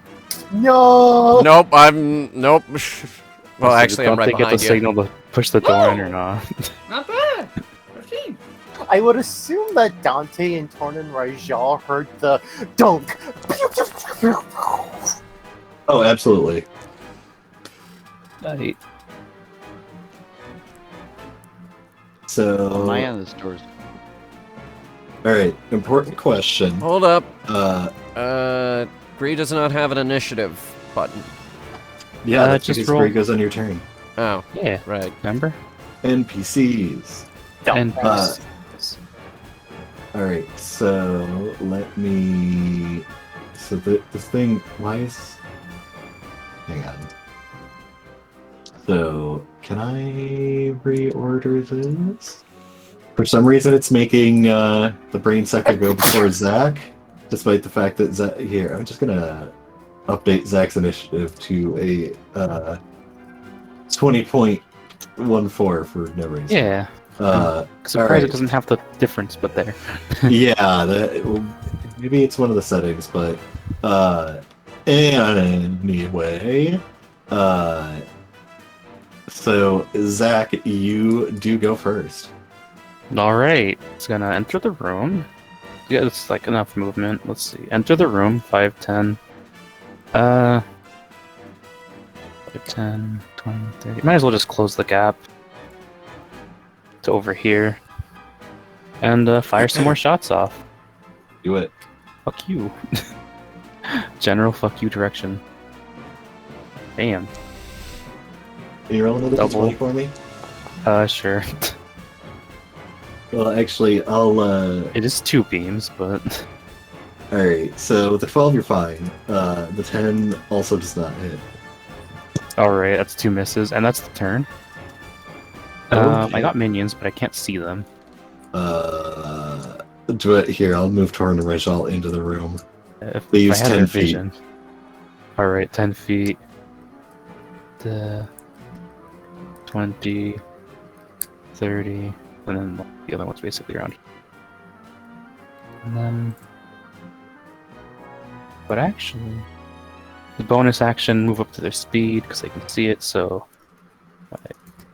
No. Nope, nope. Well, actually, I'm don't right they get the behind you. signal to push the door in or not? Not bad. 15. I would assume that Dante and Tornin Rajal heard the dunk. Oh, absolutely. Right. So, My end of the store's all right, important question. Hold up. Uh, Gree does not have an initiative button. yeah, that's just because roll. Grey goes on your turn. Oh, Yeah, right. remember? NPCs. And All right, so let me. So this thing, why is? Hang on. So can I reorder this? For some reason, it's making the brain sucker go before Zach, despite the fact that Zach. Here, I'm just gonna update Zach's initiative to a 20.14 for no reason. yeah, surprised alright. it doesn't have the difference, but there. Yeah, well, maybe it's one of the settings, but anyway, so Zach, you do go first. All right, it's gonna enter the room. Yeah, it's like enough movement. Let's see. Enter the room. 5, 10, Uh, 10, 20, 30. Might as well just close the gap to over here and fire some more shots off. Do it. Fuck you. General fuck you direction. Damn. Can you roll another Double. d20 for me? Sure. Well, actually, I'll. It is 2 beams, but All right. So with the 12, you're fine. The 10 also does not hit. all right, that's 2 misses, and that's the turn. Okay. I got minions, but I can't see them. Do it here. I'll move Torn and Rajal into the room. If, They if use I had 10 their feet. vision. All right, 10 feet. 20, 30, and then the other one's basically around here. And then, but actually, the bonus action move up to their speed because they can see it. So, 5,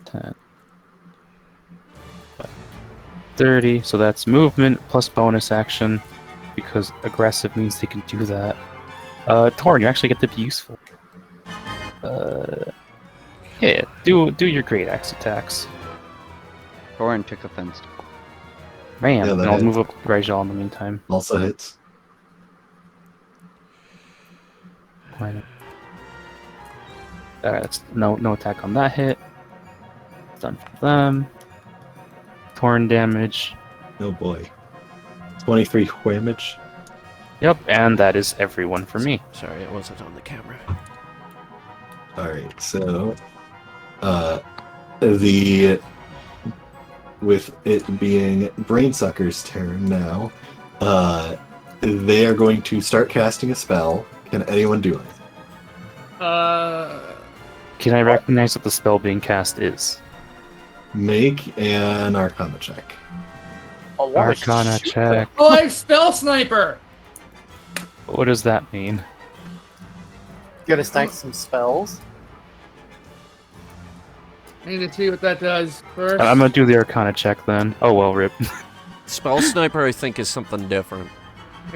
10, 5, 30. So that's movement plus bonus action because aggressive means they can do that. Torn, you actually get to be useful. Yeah, do your great axe attacks. Thorin took offense. Man, Yeah, and that I'll hits. move up Rajal in the meantime. Also hits. Alright, that's no attack on that hit. Done for them. Torn damage. Oh boy. 23 damage. Yep, and that is everyone for me. Sorry, it wasn't on the camera. Alright, so the with it being Brainsucker's turn now, they are going to start casting a spell. Can anyone do it? Can I recognize what the spell being cast is? Make an Arcana check. I wanna Arcana shoot check. Oh, like Spell Sniper! What does that mean? them. Gonna stack some spells. I need to see what that does first. I'm gonna do the Arcana check then. Oh well, rip. Spell Sniper, I think, is something different.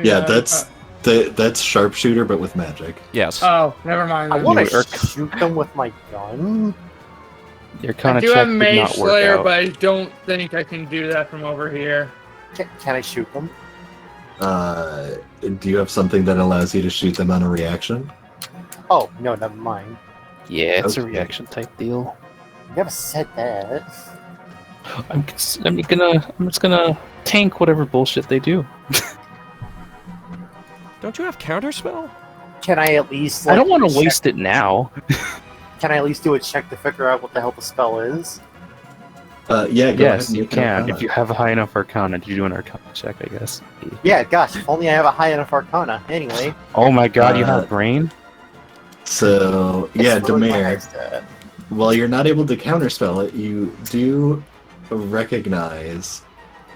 Yeah, that's sharpshooter but with magic. Yes. Oh, never mind. I then. want You to Arc- shoot them with my gun. The Arcana I do check have did Mage not work Slayer, out. but I don't think I can do that from over here. Can I shoot them? Do you have something that allows you to shoot them on a reaction? Oh, no, never mind. Yeah, it's a Okay. reaction type deal. You never said that. I'm just gonna tank whatever bullshit they do. Don't you have Counterspell? Can I at least? I don't want to check- waste it now. Can I at least do a check to figure out what the hell the spell is? Yeah, go Yes, ahead and you make an can. Arcana. If you have a high enough Arcana, you do an Arcana check, I guess. Yeah, gosh, if only I have a high enough Arcana. Anyway. Oh my god, you Uh, have brain? So, yeah, it's literally my Demare, next stat. while you're not able to counterspell it, you do recognize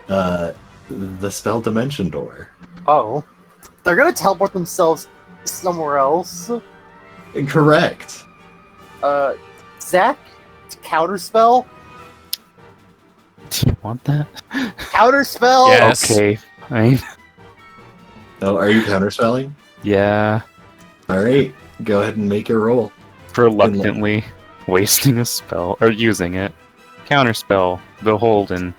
the spell Dimension Door. Oh. They're gonna teleport themselves somewhere else. Correct. Zach? Counterspell? Do you want that? Counterspell? Yes. Okay, fine. Oh, are you counterspelling? Yeah, Alright, go ahead and make your roll. reluctantly wasting a spell, or using it. Counterspell, beholden.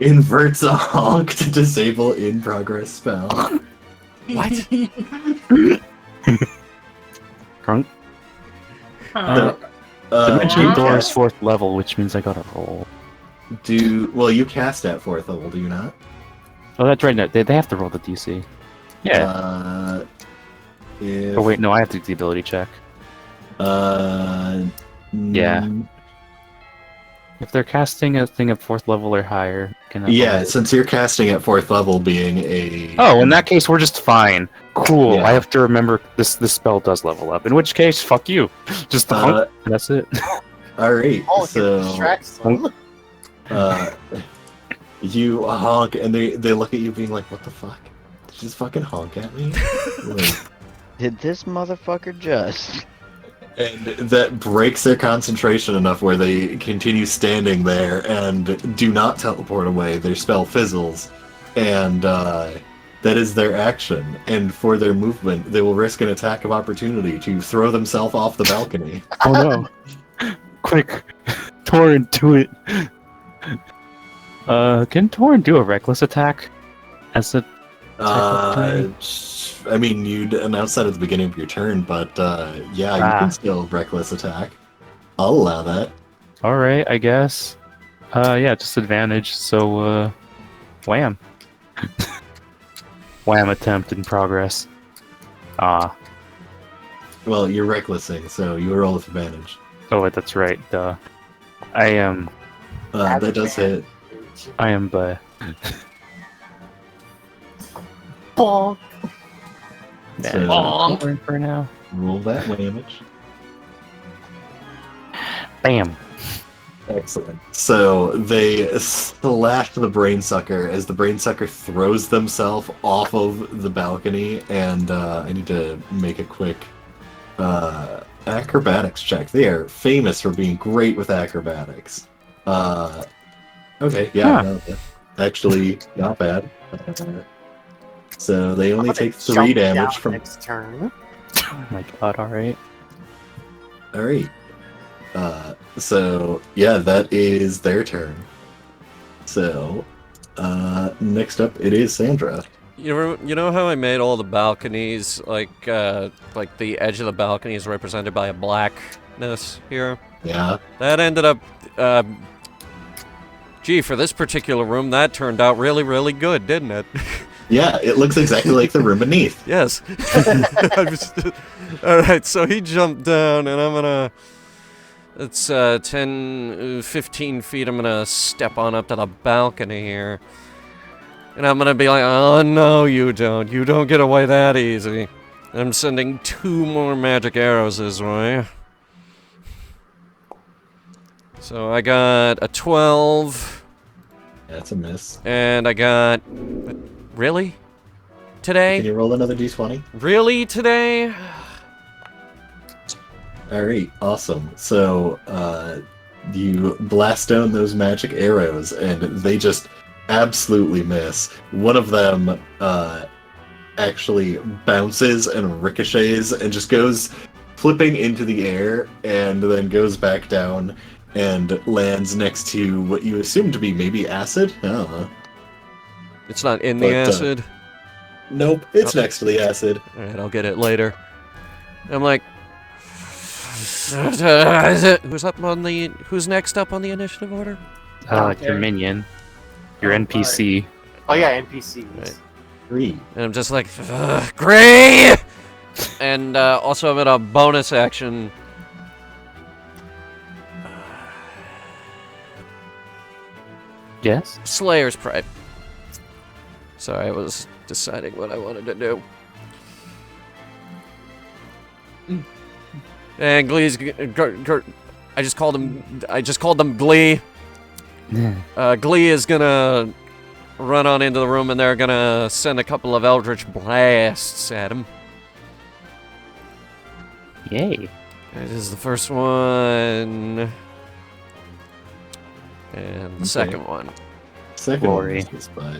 Inverts a honk to disable in progress spell. What? Crunk. Uh, Dimension okay. door is 4th level, which means I gotta roll. Well, you cast at 4th level, do you not? Oh, that's right, no, they have to roll the DC. Yeah. If, Oh wait, no, I have to do the ability check. Yeah. mm, If they're casting a thing at 4th level or higher, can I Yeah, roll it? since you're casting at 4th level being a... Oh, in that case, we're just fine. Cool. Yeah. I have to remember this spell does level up. In which case, fuck you. Just the honk, and that's it. Alright, Oh, it so... distracts them. You honk, and they look at you being like, what the fuck? Did you just fucking honk at me? Like, Did this motherfucker just? and that breaks their concentration enough where they continue standing there and do not teleport away. Their spell fizzles, and That is their action, and for their movement, they will risk an attack of opportunity to throw themselves off the balcony. Oh no! Quick, Torin, do it. Can Torin do a reckless attack? As a I mean, you'd announce that at the beginning of your turn, but yeah, you can still reckless attack. I'll allow that. all right, I guess. Yeah, just advantage. So, wham. Wham attempt in progress. Ah. Well, you're recklessing, so you roll with advantage. Oh, wait, that's right. Duh. I am. That does hit. I am, but. Bonk. Advantage So- on Torin for now. Roll that damage. Bam. Excellent. So they slash the brain sucker as the brain sucker throws themselves off of the balcony, and I need to make a quick acrobatics check. They are famous for being great with acrobatics. Okay, yeah, Huh. no, actually not bad. So they only I'm gonna take 3 jump damage down from. next turn. Oh my god, alright. All right. So yeah, that is their turn. So next up, it is Sandra. You know how I made all the balconies like the edge of the balcony is represented by a blackness here? Yeah. That ended up gee, for this particular room that turned out really, really good, didn't it? Yeah, it looks exactly like the room beneath. Yes. Alright, so he jumped down and I'm gonna it's 10 15 feet. I'm gonna step on up to the balcony here. And I'm gonna be like, oh no, you don't get away that easy. I'm sending 2 more magic arrows his way. So I got a 12. That's a miss. And I got... Really? Today? Can you roll another d20? Really today? Alright, awesome. So, you blast down those magic arrows, and they just absolutely miss. One of them, actually bounces and ricochets and just goes flipping into the air, and then goes back down and lands next to what you assume to be maybe acid? I don't know. It's not in the But, acid. Nope, it's next to the acid. Alright, I'll get it later. I'm like... Who's next up on the initiative order? Your minion. Your NPC. Oh yeah, NPCs. Right. 3. And I'm just like, Gray! And also I'm in a bonus action. Yes? Slayer's Pride. Sorry, I was deciding what I wanted to do. And Glee's... I just called them Glee. Glee is gonna run on into the room and they're gonna send a couple of Eldritch Blasts at him. Yay. This is the first one. And the second one. Second Glory. one misses, but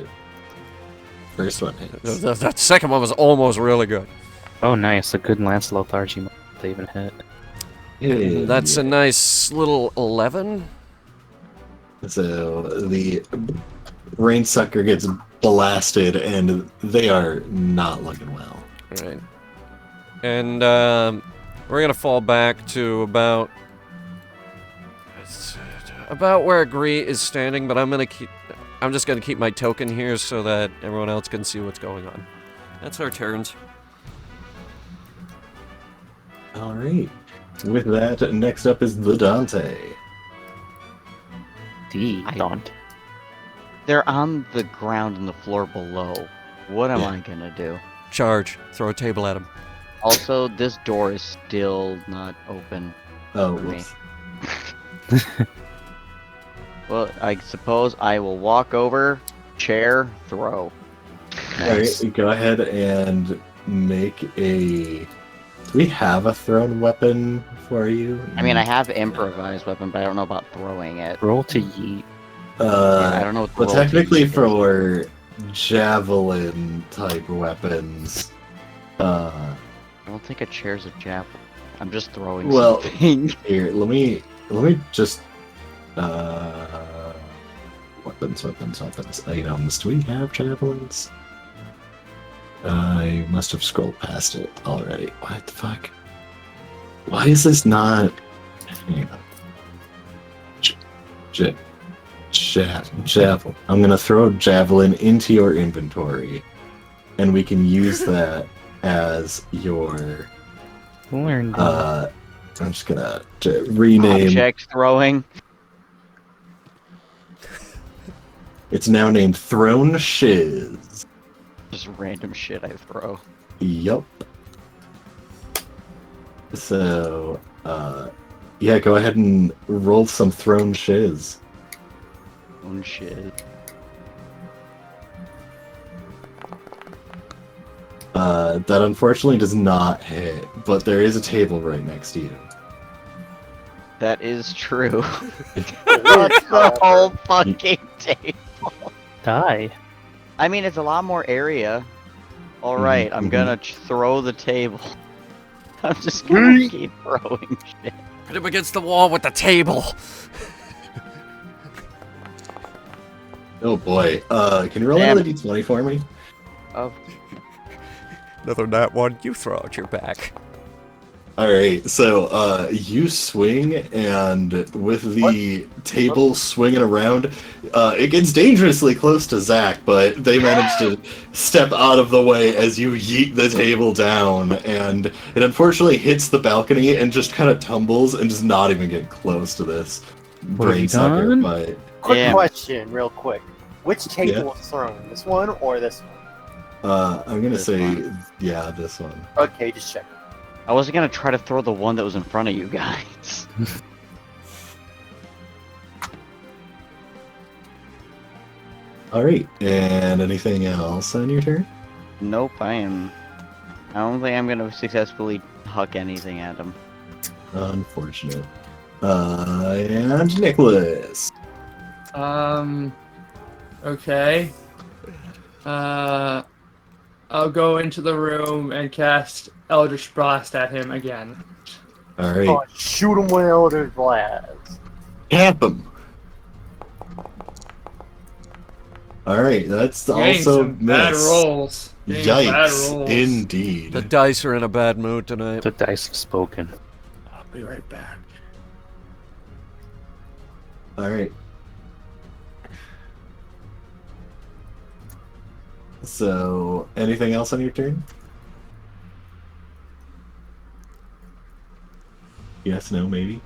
first one hits. That second one was almost really good. Oh, nice. A good Lancelot Archie might even hit. Yeah. That's a nice little 11. So the brain sucker gets blasted, and they are not looking well. Alright. And we're gonna fall back to about where Gree is standing, but I'm just gonna keep my token here so that everyone else can see what's going on. That's our turns. All right. With that, next up is the Dante. Don't. They're on the ground and the floor below. What am I gonna do? Charge. Throw a table at him. Also, this door is still not open. Oh, For me. whoops. Well, I suppose I will walk over, chair, throw. All right, go ahead and make a... Do we have a thrown weapon for you? I mean, I have improvised weapon, but I don't know about throwing it. Roll to yeet. I don't know what the Well, roll to technically use is. for javelin type weapons. I don't think a chair's a javelin. I'm just throwing Well, something. Here, let me just weapons. Items. Do we have javelins? I must have scrolled past it already. What the fuck? Why is this not? Hang on. Javelin. I'm gonna throw javelin into your inventory, and we can use that as your. Learn. I'm just gonna rename. Object throwing. It's now named Throne Shiz. Just random shit I throw. Yup. So, yeah, go ahead and roll some Throne Shiz. Oh shit. That unfortunately does not hit, but there is a table right next to you. That is true. What's the whole fucking table? Die. I mean, it's a lot more area. Alright, I'm gonna throw the table. I'm just gonna keep throwing shit. Hit him against the wall with the table. Oh boy. Can you roll Damn another d20 for me? Oh, Another nat one, you throw out your back. Alright, so you swing, and with the table swinging around, it gets dangerously close to Zach, but they manage to step out of the way as you yeet the table down, and it unfortunately hits the balcony and just kind of tumbles and does not even get close to this What have you brain sucker. done? But Quick Damn. question, real quick. Which table was thrown? This one or this one? I'm gonna This say, one. yeah, this one. Okay, just check. I wasn't gonna try to throw the one that was in front of you guys. Alright, and anything else on your turn? Nope, I don't think I'm gonna successfully huck anything at him. Unfortunate. And Nicholas. Okay. I'll go into the room and cast Eldritch Blast at him again. Alright, Oh, shoot him with Elder Blast. cap him. Alright, that's Getting also some bad miss. rolls. Getting bad Yikes, rolls. indeed. The dice are in a bad mood tonight. The dice have spoken. I'll be right back. Alright. So, anything else on your turn? Yes, no, maybe?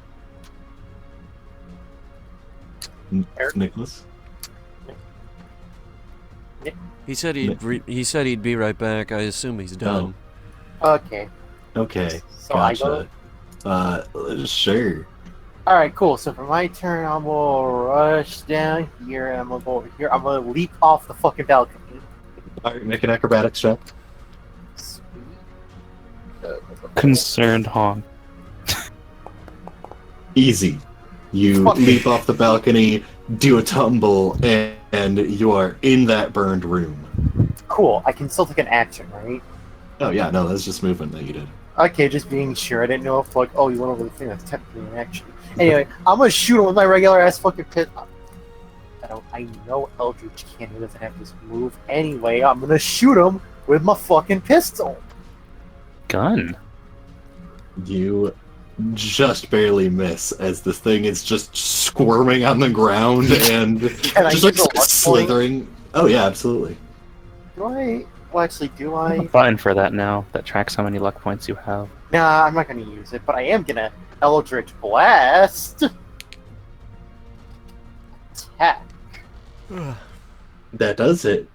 Eric? Nicholas? He said he'd be right back. I assume he's done. Okay. Okay, So I go. gotcha. Sure. Alright, cool. So for my turn, I'm gonna rush down here. I'm gonna go over here. I'm gonna leap off the fucking balcony. Alright, make an acrobatics check. Sweet. Concerned Hong. Easy. You Fuck. leap off the balcony, do a tumble, and you are in that burned room. Cool. I can still take an action, right? Oh yeah, no, that's just movement that you did. Okay, just being sure. I didn't know if, like, oh, you went over the thing that's technically an action. Anyway, I'm gonna shoot him with my regular ass fucking pit. I know Eldritch Cannon doesn't have this move anyway. I'm gonna shoot him with my fucking pistol. Gun. You just barely miss as this thing is just squirming on the ground and Can I just like use a luck point? slithering. Oh yeah, absolutely. Do I? Well, actually, do I have a I? button for that now that tracks how many luck points you have. Nah, I'm not gonna use it, but I am gonna Eldritch Blast. Attack. That does it.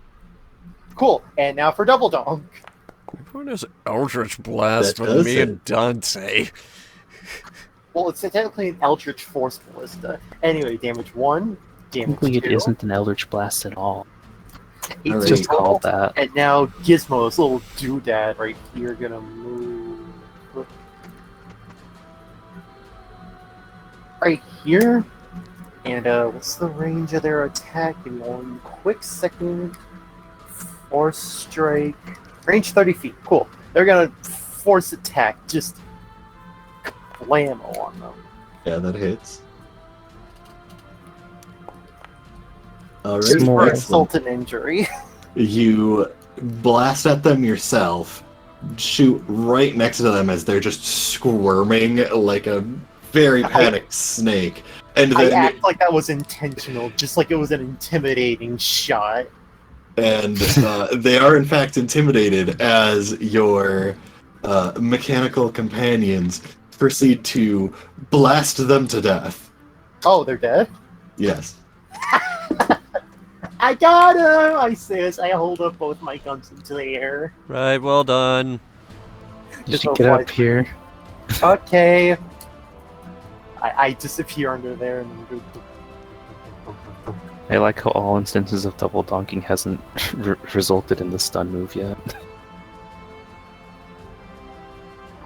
Cool. And now for double dunk. Everyone has Eldritch Blast That with does me it. and Dante. Well, it's technically an Eldritch Force Ballista. Anyway, damage 1, damage Technically, 2. it isn't an Eldritch Blast at all. It's Alright. Just total. called that. And now Gizmo, this little doodad right here, gonna move right here. And what's the range of their attack? In one quick second. Force strike. Range 30 feet. Cool. They're gonna force attack. Just blammo on them. Yeah, that hits. Just Alright, for excellent. insult and injury. You blast at them yourself, shoot right next to them as they're just squirming like a very panicked snake. And I then act like that was intentional, just like it was an intimidating shot. and they are in fact intimidated as your mechanical companions proceed to blast them to death. Oh, they're dead? Yes. I got him! I say as I hold up both my guns into the air. Right, well done. You Just should get avoid- up here. Okay. I disappear under there and I like how all instances of double donking hasn't resulted in the stun move yet.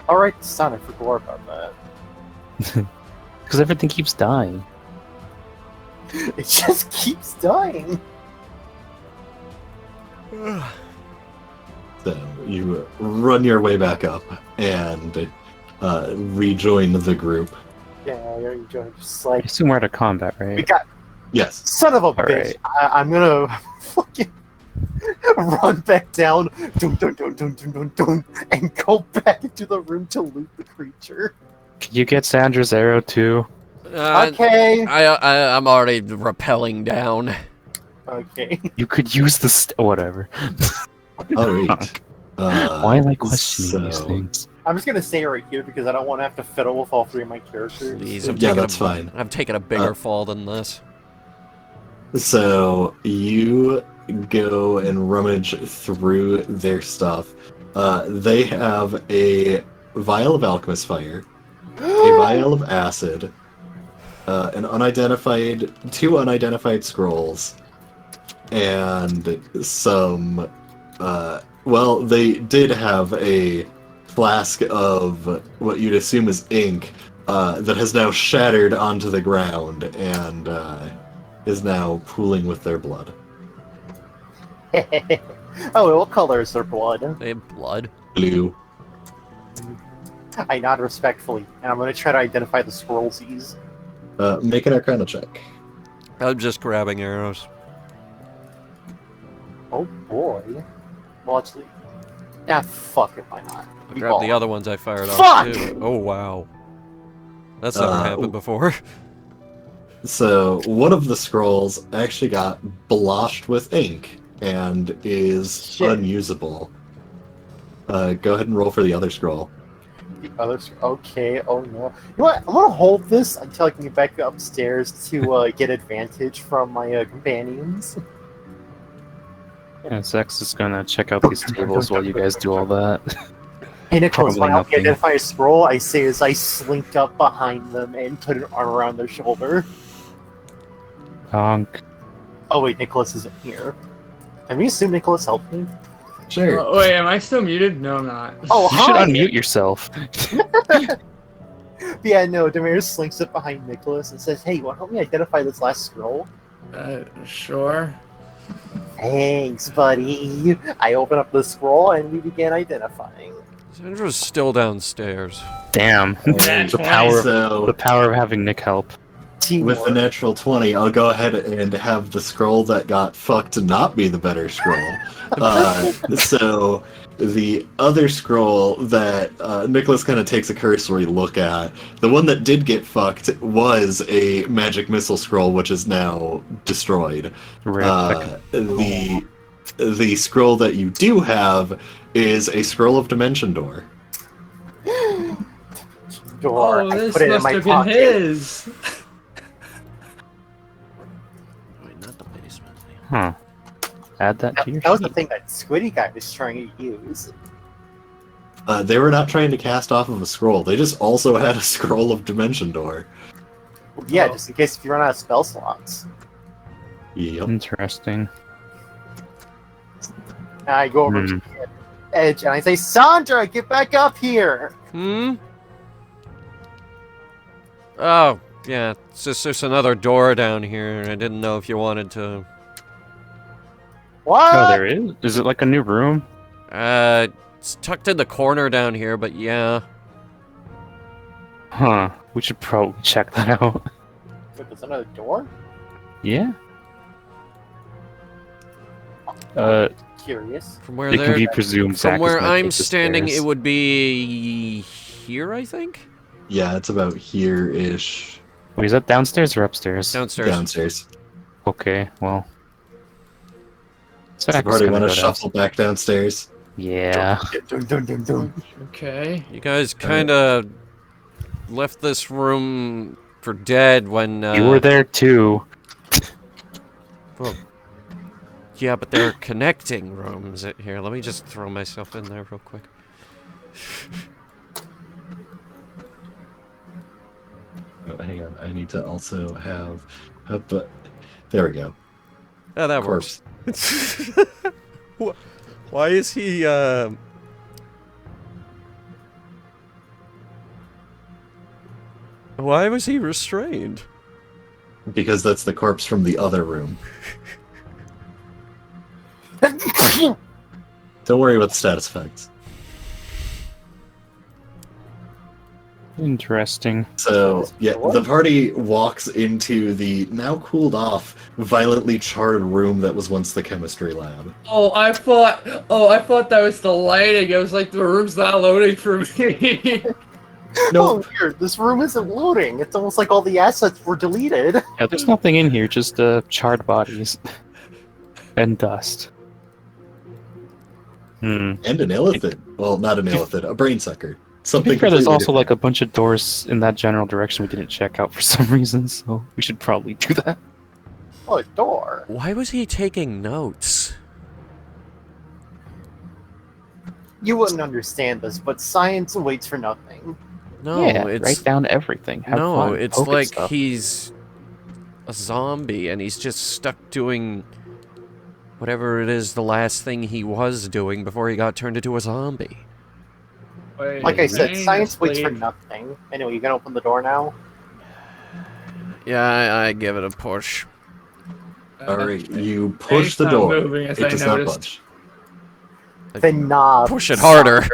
Alright, son, I forgot about that. Because everything keeps dying. It just keeps dying. So you run your way back up and rejoin the group. Yeah, you're just I like, assume we're out of combat, we right? got Yes. son of a bitch. Alright. I'm gonna fucking run back down, dun, dun, dun, dun, dun, dun, dun, and go back into the room to loot the creature. Can you get Sandra's arrow too? Okay. I'm already rappelling down. Okay. You could use the whatever. Alright. Why am I questioning these so- things? I'm just gonna stay right here because I don't want to have to fiddle with all three of my characters. Please, I'm Yeah, taking that's a, fine. I'm taking a bigger fall than this. So you go and rummage through their stuff. They have a vial of alchemist fire, a vial of acid, two unidentified scrolls, and some. Well, they did have a flask of what you'd assume is ink that has now shattered onto the ground and is now pooling with their blood. Oh, what color is their blood? They have blood. Blue. I nod respectfully, and I'm gonna try to identify the scrollsies. Make an Arcana check. I'm just grabbing arrows. Oh boy. Well, actually, fuck it, why not? I We grabbed the ball. other ones I fired off Fuck! too. Oh wow. That's never happened before. So one of the scrolls actually got blotched with ink and is Shit. unusable. Go ahead and roll for the other scroll. The others, okay. Oh no. You know what? I'm gonna hold this until I can get back upstairs to get advantage from my companions. Yeah, Zex is gonna check out these tables while you guys do all that. Hey Nicholas, Probably when I nothing. identify a scroll, I say as I slink up behind them and put an arm around their shoulder. Donk. Oh wait, Nicholas isn't here. Can we assume Nicholas helped me? Sure. Oh, wait, am I still muted? No, I'm not. Oh, You should hi! unmute yourself. Yeah, no, Demir slinks up behind Nicholas and says, hey, you want to help me identify this last scroll? Sure. Thanks, buddy. I open up the scroll and we begin identifying. Sandra's still downstairs. Damn. That's the power. So The power of having Nick help. Teamwork. with the natural 20, I'll go ahead and have the scroll that got fucked to not be the better scroll. So the other scroll that Nicholas kind of takes a cursory look at, the one that did get fucked was a magic missile scroll, which is now destroyed. Rip. The scroll that you do have is a scroll of dimension door. Door. Oh, I this put it in must my have been pocket. his. Wait, not the basement. Huh. Add that to your That was the sheet. thing that Squiddy guy was trying to use. They were not trying to cast off of a scroll. They just also had a scroll of dimension door. Yeah, Oh. just in case if you run out of spell slots. Yep. Interesting. And I go over Hmm. to the edge and I say, Sandra, get back up here! Hmm? Oh, yeah. It's just there's another door down here, and I didn't know if you wanted to. What? Oh, there is? Is it like a new room? It's tucked in the corner down here, but yeah. Huh. We should probably check that out. Wait, there's another door? Yeah. Curious. From where It can they're be presumed Zach from is where gonna I'm take the standing, stairs. it would be here, I think. Yeah, it's about here-ish Wait, is that downstairs or upstairs? Downstairs. downstairs. Okay, well. Does the Zach's party gonna want to go shuffle back downstairs? Yeah. Dun, dun, dun, dun. Okay. You guys kind of left this room for dead when. You were there too. Well, yeah, but they're connecting rooms. Here, let me just throw myself in there real quick. Oh, hang on, I need to also have. But there we go. Oh, that Corpse. works. Why is he? Why was he restrained? Because that's the corpse from the other room. Don't worry about the status effects. Interesting. So, yeah, the party walks into the now cooled off, violently charred room that was once the chemistry lab. I thought that was the lighting. It was like the room's not loading for me. No, Oh, weird. This room isn't loading. It's almost like all the assets were deleted. Yeah, there's nothing in here, just charred bodies. And dust. Hmm. and an illithid. Well, not an illithid, a brain sucker. To Something be fair, there's completely also different. like a bunch of doors in that general direction we didn't check out for some reason, so we should probably do that. Oh, a door. Why was he taking notes? You wouldn't understand this, but science waits for nothing. No, yeah, it's write down everything. Have no, fun. it's Poke at like stuff. he's a zombie and he's just stuck doing whatever it is the last thing he was doing before he got turned into a zombie. Wait, Like I said, Jane, science waits for sleep. nothing. Anyway, you gonna open the door now? Yeah, I give it a push. Alright, you push It's the not door. moving, as It I does not noticed. budge. The knob. Push it harder.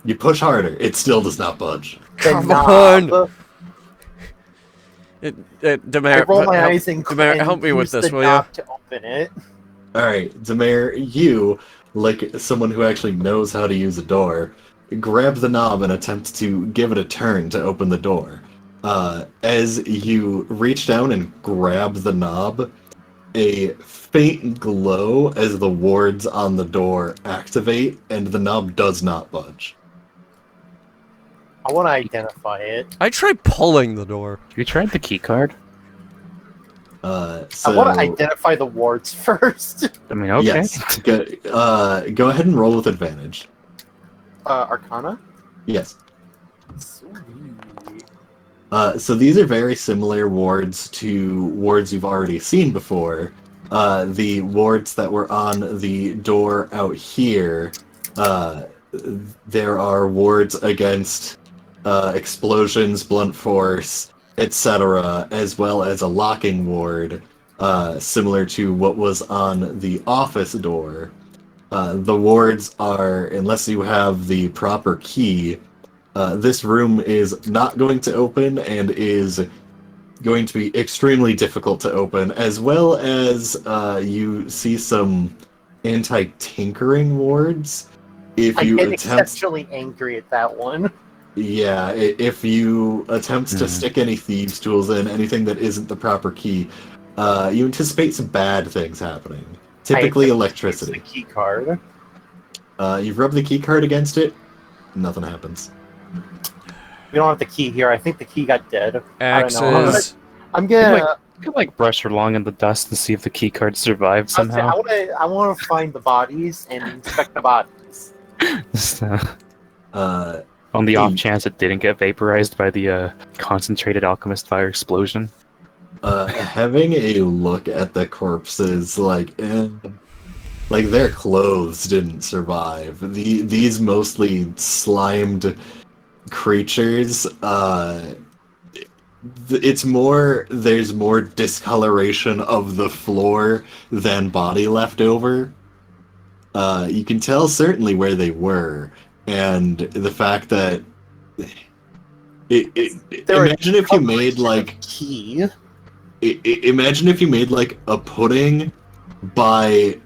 You push harder. It still does not budge. The Come knob. on. I Demare, roll my eyes and Demare, and help me with use this, the will you? knob to open it. Alright, Demare, you, like someone who actually knows how to use a door, grab the knob and attempt to give it a turn to open the door. As you reach down and grab the knob, a faint glow as the wards on the door activate, and the knob does not budge. I want to identify it. I tried pulling the door. You tried the key card? So, I want to identify the wards first. I mean, okay. yes, go ahead and roll with advantage. Arcana? Yes. Sweet. So these are very similar wards to wards you've already seen before. The wards that were on the door out here, there are wards against explosions, blunt force, etc., as well as a locking ward, similar to what was on the office door. The wards are, unless you have the proper key, this room is not going to open and is going to be extremely difficult to open, as well as you see some anti-tinkering wards. If I you get attempt, exceptionally angry at that one. yeah, if you attempt to Mhm. stick any thieves' tools in, anything that isn't the proper key, you anticipate some bad things happening. Typically It's electricity. the key card. You've rubbed the key card against it, nothing happens. We don't have the key here. I think the key got dead. I don't know. Axes. I'm gonna. You could like brush along in the dust and see if the key card survived somehow. I want to find the bodies and inspect the bodies. Just, Uh, on the Hmm. off chance it didn't get vaporized by the concentrated alchemist fire explosion. Having a look at the corpses, like their clothes didn't survive. These mostly slimed creatures, It's more, there's more discoloration of the floor than body left over. You can tell certainly where they were, and the fact that There are imagine if you made like key. imagine if you made like a pudding by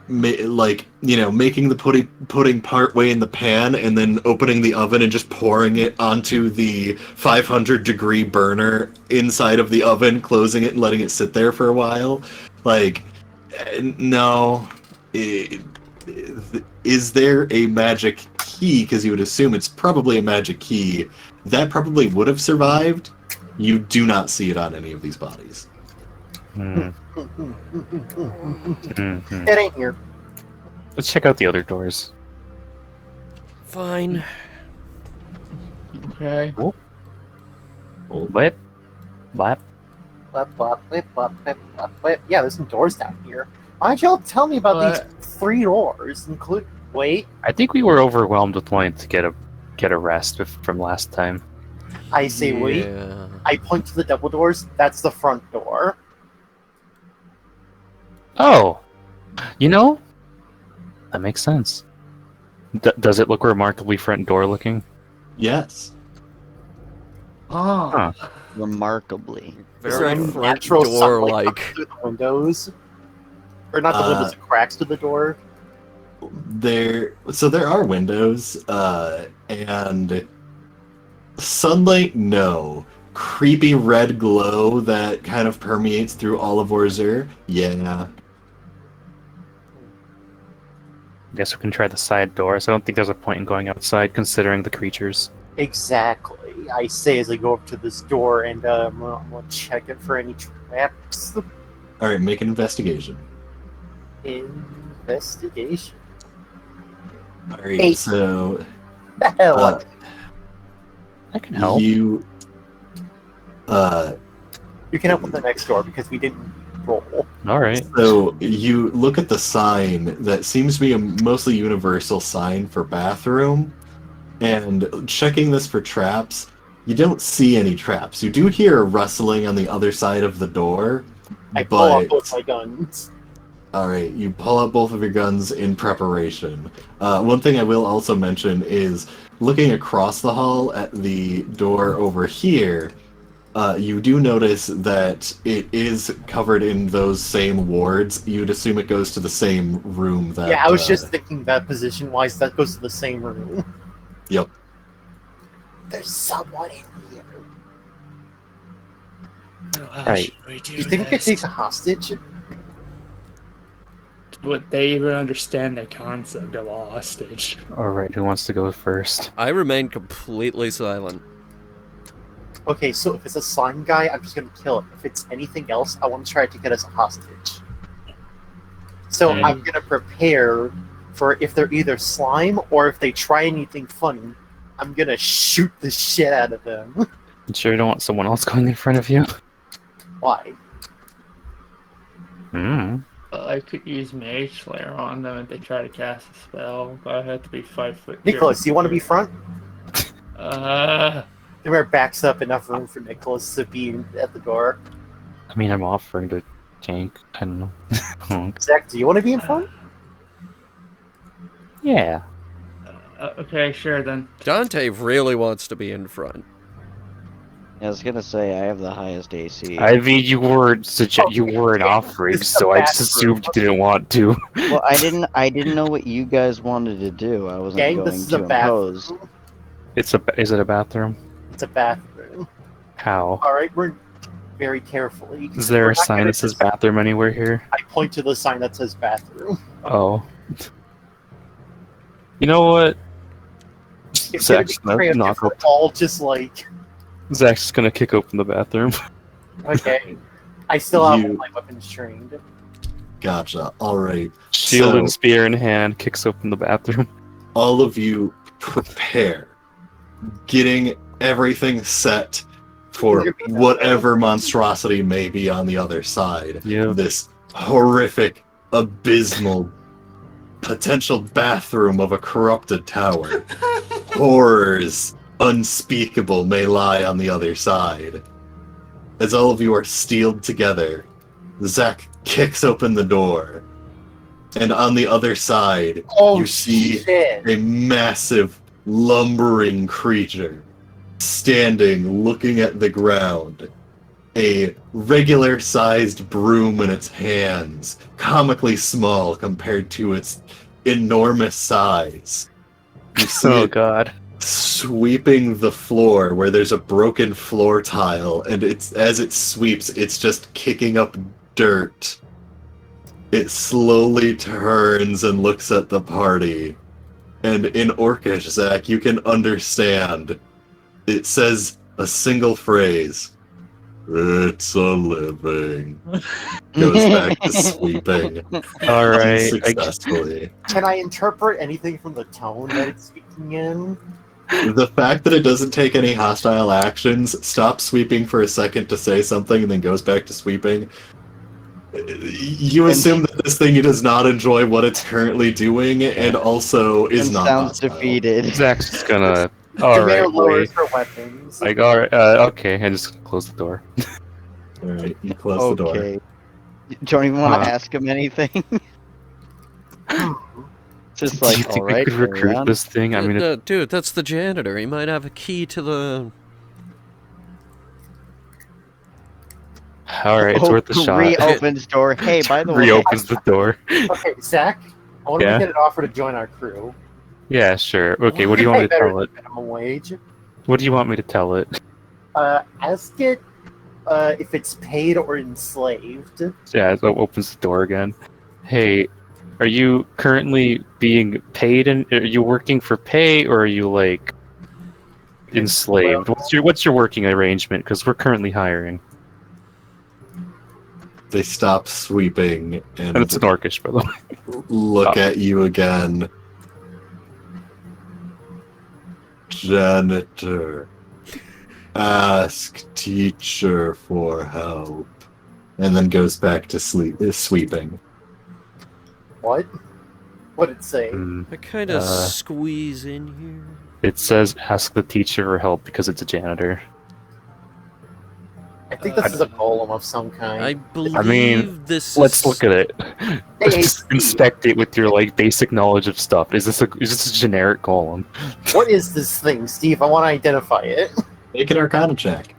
like, you know, making the pudding part way in the pan and then opening the oven and just pouring it onto the 500-degree burner inside of the oven, closing it and letting it sit there for a while. Like, no. Is there a magic key? Because you would assume it's probably a magic key. That probably would have survived. You do not see it on any of these bodies. Mhm. It ain't here. Let's check out the other doors. Fine. Okay. What? What? Blip, blop, blip, blop, blip, blop, blip. Yeah, there's some doors down here. Why don't y'all tell me about these 3 doors? Wait, I think we were overwhelmed with wanting to get a rest from last time. I say wait. Yeah. I point to the double doors. That's the front door. Oh, you know, that makes sense. Does it look remarkably front door looking? Yes. Oh. Huh. Remarkably. Is there Very any front natural door sunlight like. coming through the windows? Or not the windows, the cracks to the door? There are windows, and sunlight, no. Creepy red glow that kind of permeates through all of Orzur, yeah. Guess we can try the side doors. I don't think there's a point in going outside considering the creatures. Exactly. I say as I go up to this door and I'm gonna check it for any traps. Alright, make an investigation. Investigation. Alright, 8. so The hell? I can help. you You can help with the next door because we didn't roll. All right. So you look at the sign that seems to be a mostly universal sign for bathroom, and checking this for traps, you don't see any traps. You do hear a rustling on the other side of the door, I pull out but both my guns. alright, you pull out both of your guns in preparation. One thing I will also mention is looking across the hall at the door over here, you do notice that it is covered in those same wards. You'd assume it goes to the same room that... Yeah, I was just thinking that position-wise, that goes to the same room. Yep. There's someone in here. Right. Do you think we could take a hostage? Would they even understand the concept of a hostage? All right. Who wants to go first? I remain completely silent. Okay, so if it's a slime guy, I'm just gonna kill it. If it's anything else, I want to try to take it as a hostage. So I'm gonna prepare for if they're either slime or if they try anything funny, I'm gonna shoot the shit out of them. You sure you don't want someone else going in front of you? Why? Hmm. I could use Mage Slayer on them if they try to cast a spell, but I have to be 5 foot. Nicholas, do you want to be front? There backs up enough room for Nicholas to be at the door. I mean, I'm offering to tank. I don't know. Zach, do you want to be in front? Yeah. Okay, sure then. Dante really wants to be in front. I was gonna say I have the highest AC. I mean, you weren't offering, It's the so I just bathroom. assumed you didn't want to. Well, I didn't know what you guys wanted to do. I wasn't Gang, going this is to a bathroom. impose. Is it a bathroom? It's a bathroom. How? Alright, we're very carefully. Is there We're a not sign gonna that says just- bathroom anywhere here? I point to the sign that says bathroom. Oh. You know what? It's gonna be Zach's gonna cramped knock if we're up. all just like, Zach's just gonna kick open the bathroom. okay. I still have You- all my weapons trained. Gotcha. Alright. Shield So- and spear in hand, kicks open the bathroom. All of you prepare, getting everything set for whatever monstrosity may be on the other side. Yeah. This horrific, abysmal, potential bathroom of a corrupted tower. Horrors unspeakable may lie on the other side. as all of you are steeled together, Zach kicks open the door, and on the other side, Oh, you see shit. a massive, lumbering creature standing, looking at the ground. A regular-sized broom in its hands, comically small compared to its enormous size. You see Oh it god. sweeping the floor where there's a broken floor tile, and as it sweeps, it's just kicking up dirt. It slowly turns and looks at the party. And in Orcish, Zach, you can understand. It says a single phrase. It's a living. Goes back to sweeping. Alright. Unsuccessfully. Can I interpret anything from the tone that it's speaking in? The fact that it doesn't take any hostile actions, stops sweeping for a second to say something, and then goes back to sweeping. You assume that this thing does not enjoy what it's currently doing, and also is And not sounds hostile. defeated. Zach's just gonna. The Alright, mayor lowers wait. her weapons. Like, alright, okay, and just close the door. Alright, you close the door. Okay. Don't even want to Uh, ask him anything. Just Do you like, think we alright, could recruit this thing? I mean, Dude, that's the janitor. He might have a key to the... alright, it's worth a shot. Reopens door. Hey, by the way, Reopens the door. Okay, Zach, I want to Yeah? get an offer to join our crew. Yeah, sure. Okay, what do you want me to Better tell it? than minimum wage. What do you want me to tell it? Ask it if it's paid or enslaved. Yeah, it opens the door again. Hey, are you currently being paid, and are you working for pay, or are you like enslaved? What's your working arrangement? Because we're currently hiring, They stop sweeping and and it's an Orcish, by the way. look at you again. Janitor. Ask teacher for help. And then goes back to sweeping. What? What'd it say? Hmm. I kind of Uh, squeeze in here. It says ask the teacher for help because it's a janitor. I think this is a golem of some kind. I believe this Let's is... look at it. Let's just Hey, inspect it with your like basic knowledge of stuff. Is this a generic golem? What is this thing, Steve? I want to identify it. Make an Arcana check.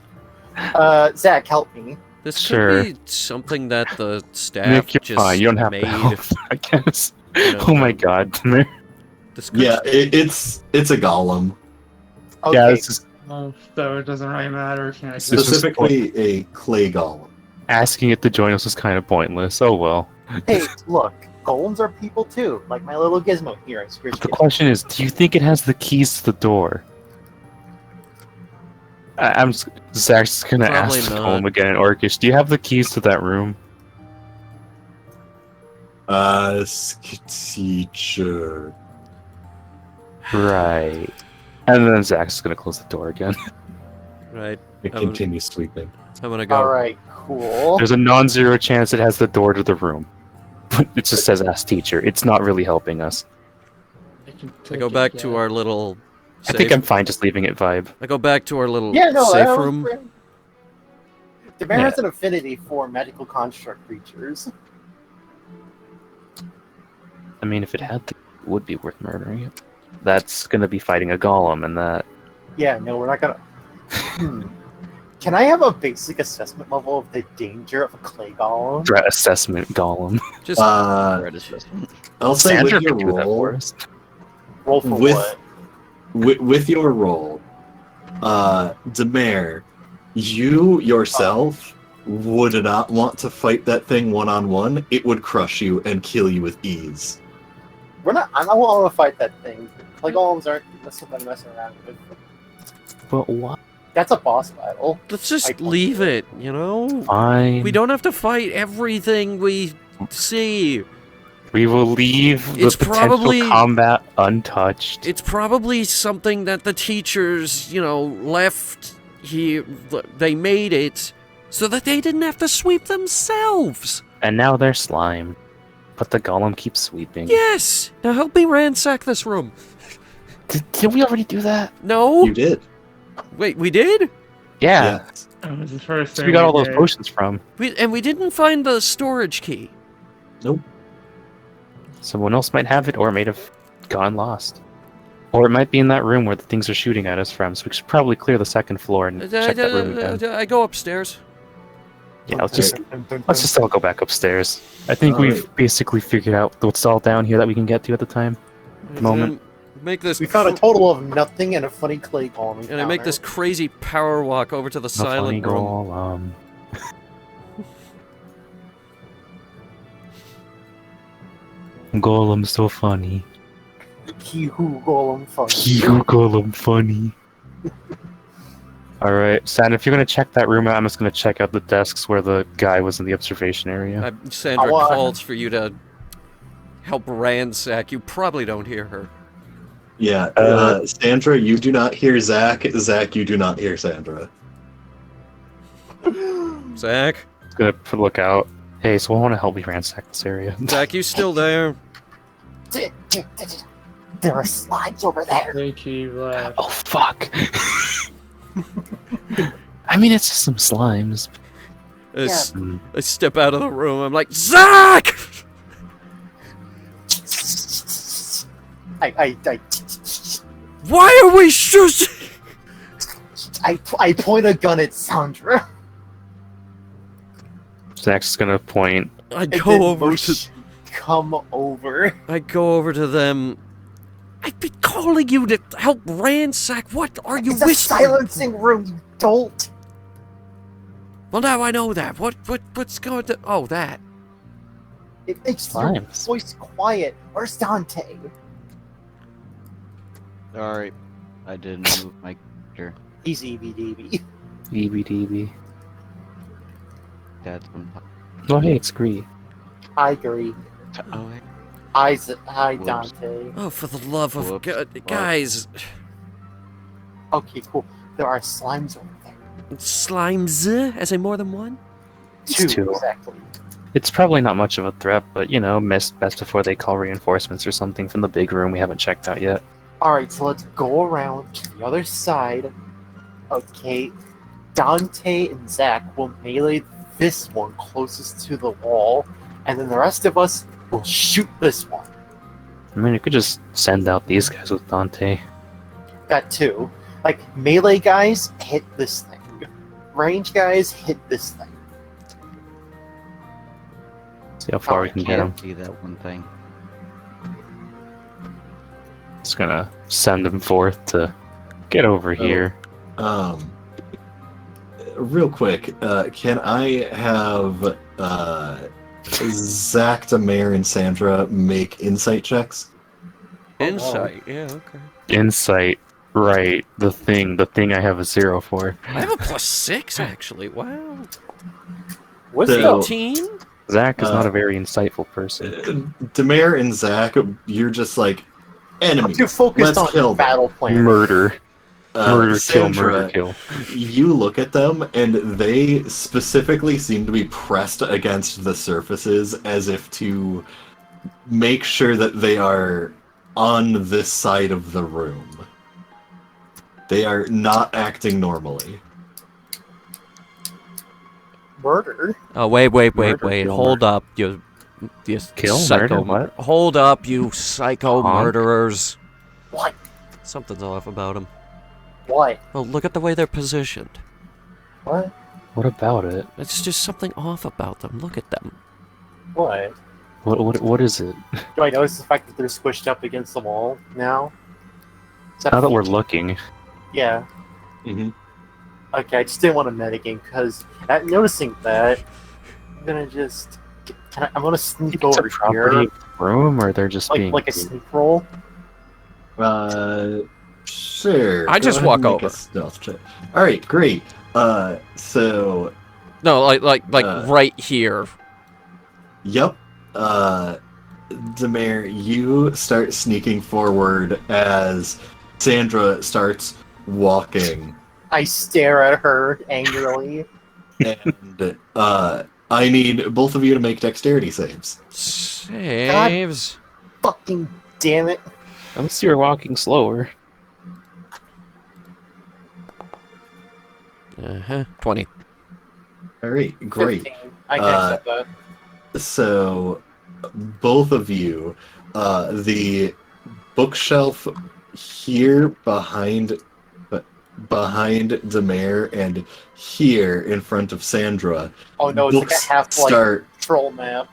Zach, help me. This Sure. could be something that the staff Nick, you're just fine. You don't have made. to help, I guess. You know, Oh my god, Tamir. This could Yeah, it's a golem. Okay. Yeah, this is Oh, so it doesn't really matter. Can I This is- Specifically a clay golem. asking it to join us is kind of pointless. Oh well. Hey, look, golems are people too. Like my little gizmo here. I swear. The question is, do you think it has the keys to the door? Zach's gonna Probably ask the not. golem again in Orcish. Do you have the keys to that room? Ask teacher. Right. And then Zach's gonna close the door again. Right. It Um, continues sweeping. I'm gonna go. All right, cool. There's a non-zero chance it has the door to the room. But it just says ask teacher. It's not really helping us. I go back to our little I safe... think I'm fine just leaving it vibe. I go back to our little Yeah, no, safe I room. The bear Yeah. has an affinity for magical construct creatures. I mean, if it had to, it would be worth murdering it. That's gonna be fighting a golem, and that... Yeah, no, we're not gonna. Can I have a basic assessment level of the danger of a clay golem? threat assessment golem. Just Threat assessment. I'll say Sandra with your could do that for roll, us. Roll for with- what? with your roll, Demare, you yourself would not want to fight that thing one-on-one. It would crush you and kill you with ease. We're not. I don't want to fight that thing. Clay golems aren't something messing around with. But what? That's a boss battle. let's just I- leave it, you know? Fine. We don't have to fight everything we see. We will leave the It's potential probably- combat untouched. It's probably something that the teachers, you know, left here. They made it so that they didn't have to sweep themselves. And now they're slime. But the golem keeps sweeping. Yes! Now help me ransack this room. Did we already do that? No? You did. Wait, we did? Yeah. Yes. That was the first thing We got all those did. potions from. We didn't find the storage key. Nope. Someone else might have it, or it might have gone lost. Or it might be in that room where the things are shooting at us from, so we should probably clear the second floor and check that room again. I go upstairs. Yeah, let's just all go back upstairs. I think Alright. we've basically figured out what's all down here that we can get to at the time. Moment. Make this. We found a total of nothing and a funny clay golem. And I make this crazy power walk over to the The funny silent room. golem. Golem's so funny. He who golem funny. Golem funny. Alright, Sand, if you're gonna check that room out, I'm just gonna check out the desks where the guy was in the observation area. Sandra Oh, calls for you to help ransack. You probably don't hear her. Yeah, Sandra, you do not hear Zach. Zach, you do not hear Sandra. Zach? Gonna look out. Hey, so I want to help you ransack this area. Zach, you still there? There are slides over there. I think he left. Oh, fuck. I mean, it's just some slimes. I step out of the room. I'm like, Zach! Why are we shooting? I point a gun at Sandra. Zach's gonna point. I And go then over to. come over. I go over to them. I've been calling you to help ransack. What are you It's a whispering? silencing room, you dolt. Well, now I know that. What's going to? Oh, that. It makes your Slimes. voice quiet. Where's Dante? Sorry, I didn't move my character. He's EBDB. EBDB. That's one. Oh, hey, it's Gree. I agree. Oh, hey. Hi, Whoops. Dante. Oh, for the love of Whoops. God, guys! Okay, cool. There are slimes over there. Slimes, as in more than one. It's two. Exactly. It's probably not much of a threat, but you know, best before they call reinforcements or something from the big room we haven't checked out yet. Alright, so let's go around to the other side. Okay. Dante and Zach will melee this one closest to the wall, and then the rest of us will shoot this one. I mean, you could just send out these guys with Dante. Got two. Like, melee guys hit this thing. Range guys hit this thing. See how far we can get them. Can't see that one thing. Just gonna send them forth to get over here. Real quick, can I have Zach, Demare, and Sandra make insight checks? Insight. Yeah. Okay. Insight, right? The thing I have a 0 for. I have a +6 actually. Wow. What's So- the 18. Zach is not a very insightful person. Demare and Zach, you're just like enemies. too focused Let's kill on them. battle plan? Murder, murder, Sandra, kill. You look at them, and they specifically seem to be pressed against the surfaces as if to make sure that they are on this side of the room. They are not acting normally. Murder? Oh wait! Murder, kill, Hold murder. up, you Kill, psycho. murder, what? Hold up, you psycho Honk. murderers. What? Something's off about them. What? Well, look at the way they're positioned. What? What about it? It's just something off about them. Look at them. What? What is it? Do I notice the fact that they're squished up against the wall now? Is Now that we're looking, Yeah. Mm-hmm. Okay, I just didn't want to metagame because noticing that, I'm gonna just. I'm gonna sneak it's a over property here. of the room, or they're just being Like a sneak roll. Sure. I go just ahead walk and make over. a stealth check. All right, great. So, No, like Uh, right here. yep. Demare, you start sneaking forward as Sandra starts walking, I stare at her angrily. and I need both of you to make dexterity saves. Saves. Fucking damn it! unless you're walking slower. 20. All right, great. 15. I can accept that. So, both of you, the bookshelf here behind Demare and here in front of Sandra. Oh no, it's like a books half start troll map.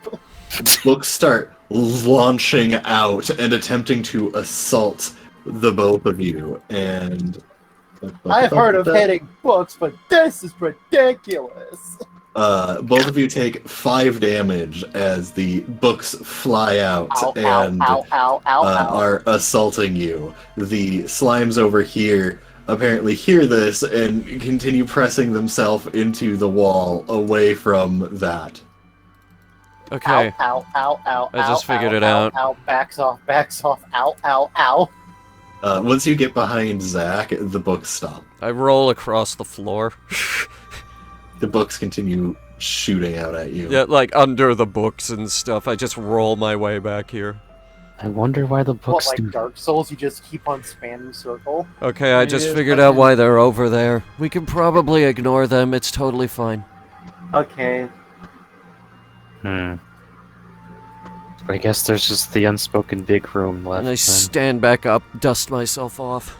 books start launching out and attempting to assault the both of you. And I've heard of hitting books, but this is ridiculous. both of you take 5 damage as the books fly out Ow, and ow, ow, ow, ow. are assaulting you. The slimes over here apparently hear this and continue pressing themselves into the wall away from that. Okay. Ow, ow, ow, I just ow, figured ow, it ow, out. Ow, backs off, ow, ow, ow. Once you get behind Zach, the books stop. I roll across the floor. The books continue shooting out at you. Yeah, like under the books and stuff. I just roll my way back here. I wonder why the What, books like do. Dark Souls, you just keep on spamming circle? Okay, I just Yeah, figured I out can- why they're over there. We can probably ignore them. It's totally fine. Okay. I guess there's just the unspoken big room left. And I then. stand back up, dust myself off.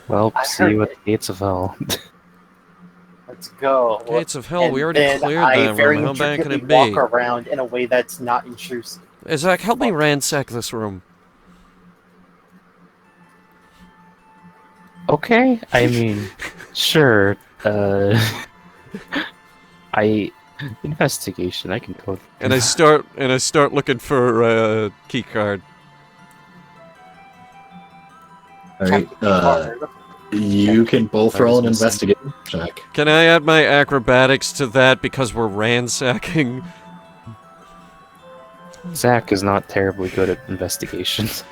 Well, I see heard you at it. the gates of hell. Let's go. Gates of Hell, we And already then cleared I that very room. How bad can it intricately be? walk around in a way that's not intrusive. Zach, help me ransack this room. Okay, I mean, sure. Investigation. I can go. And I start looking for a key card. Alright, Hard. you can both I was roll an missing. investigation check. Can I add my acrobatics to that because we're ransacking? Zach is not terribly good at investigations.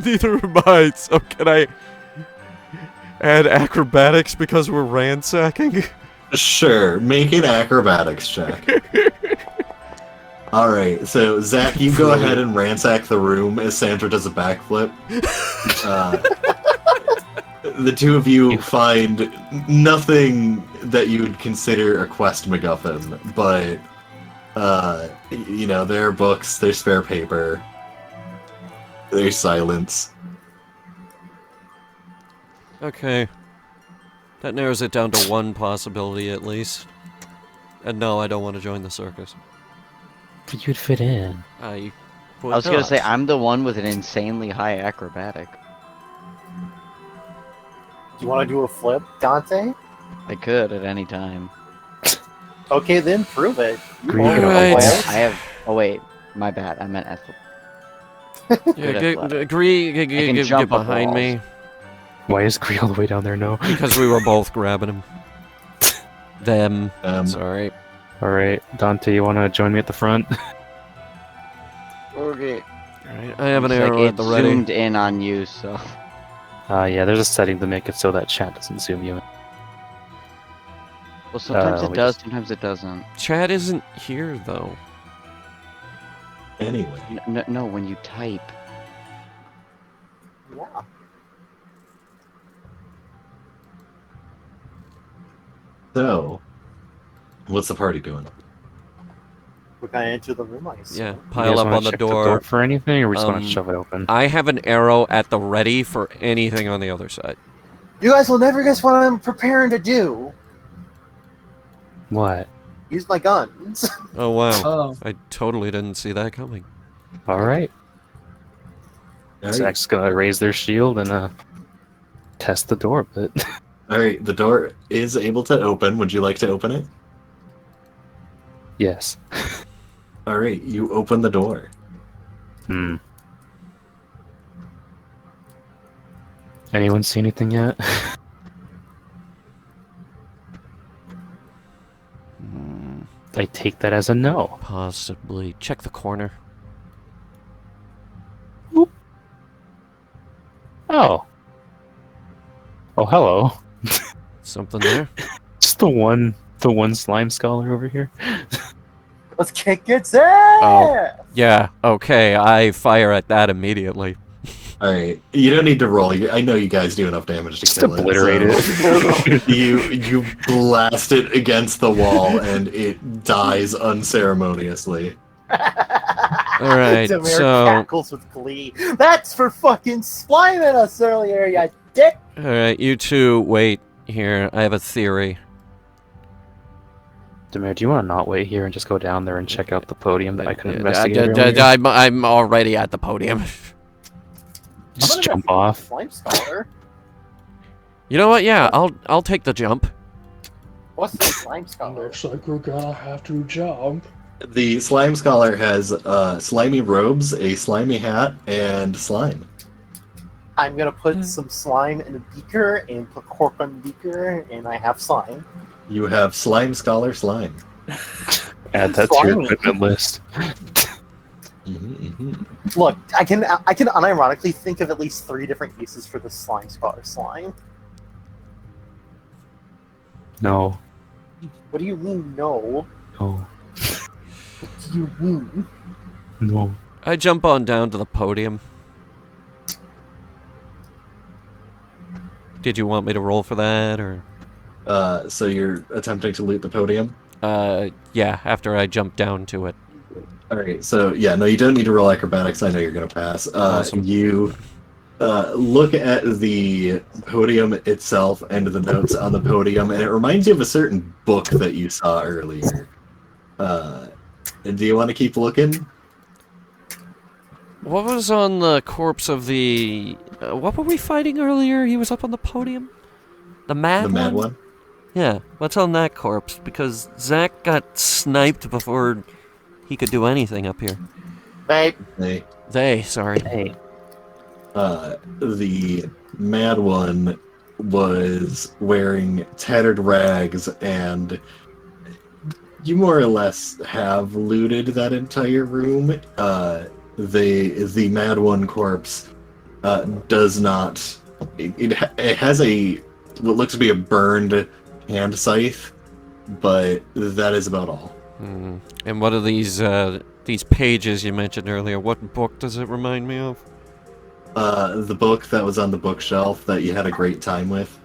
Neither am I, so can I add acrobatics because we're ransacking? Sure, make an acrobatics check. Alright, so Zach, you go ahead and ransack the room as Sandra does a backflip. The two of you find nothing that you would consider a quest MacGuffin, but, you know, there are books, there's spare paper, there's silence. Okay. That narrows it down to one possibility at least. And no, I don't want to join the circus. But you'd fit in. I was gonna say, I'm the one with an insanely high acrobatic. Do you want to do a flip, Dante? I could at any time. Okay, then prove it. You Green won't Alright. know I what. have. Oh wait, my bad. I meant athletic. Yeah, Good athletic. get jump up behind walls. me. Why is Gree all the way down there? No. Because we were both grabbing him. Them. Sorry. Alright, Dante, you want to join me at the front? Okay. Alright, I have an Looks like arrow it at the ready. zoomed in on you, so. Yeah, there's a setting to make it so that chat doesn't zoom you in. Well, sometimes it we does, just- sometimes it doesn't. Chad isn't here though. Anyway, No, when you type. Yeah. so, what's the party doing? We're gonna enter the room, I guess. Yeah, You pile guys up wanna on the check door. for anything, or we just want Um, to shove it open? I have an arrow at the ready for anything on the other side. You guys will never guess what I'm preparing to do. What? Use my guns. Oh wow. Oh. I totally didn't see that coming. Alright. Alright, Zach's gonna raise their shield and test the door, but Alright, the door is able to open. Would you like to open it? yes. Alright, you open the door. Anyone see anything yet? I take that as a no. Possibly. Check the corner. Oh. Oh, hello. Something there? Just the one slime scholar over here. Let's kick its ass! Yeah, okay, I fire at that immediately. Alright, you don't need to roll. I know you guys do enough damage to Just kill obliterate it. it. You blast it against the wall and it dies unceremoniously. Alright, Demir so... cackles with glee. That's for fucking sliming us earlier, you dick! Alright, you two, wait here. I have a theory. Demir, do you want to not wait here and just go down there and check out the podium that I couldn't investigate earlier? I'm already at the podium. Just I'm gonna jump go for off. Slime Scholar. You know what? Yeah, I'll take the jump. What's the Slime Scholar? Looks like we're gonna have to jump. The Slime Scholar has slimy robes, a slimy hat, and slime. I'm gonna put some slime in a beaker and put cork on the beaker, and I have slime. You have Slime Scholar slime. Add that to your Slimy. equipment list. Look, I can unironically think of at least 3 different uses for the Slime Scholar slime. No. What do you mean, no? No. What do you mean? No. I jump on down to the podium. Did you want me to roll for that, or...? So you're attempting to loot the podium? Yeah, after I jump down to it. Alright, so yeah, no, you don't need to roll acrobatics. I know you're gonna pass. Awesome. You look at the podium itself and the notes on the podium, and it reminds you of a certain book that you saw earlier. Do you want to keep looking? What was on the corpse of the... what were we fighting earlier? He was up on the podium? The mad The one? mad one? Yeah, what's on that corpse? Because Zach got sniped before he could do anything up here. Babe, Sorry. Hey. The mad one was wearing tattered rags, and you more or less have looted that entire room. The mad one corpse does not. It has what looks to be a burned hand scythe, but that is about all. And what are these pages you mentioned earlier? What book does it remind me of? The book that was on the bookshelf that you had a great time with.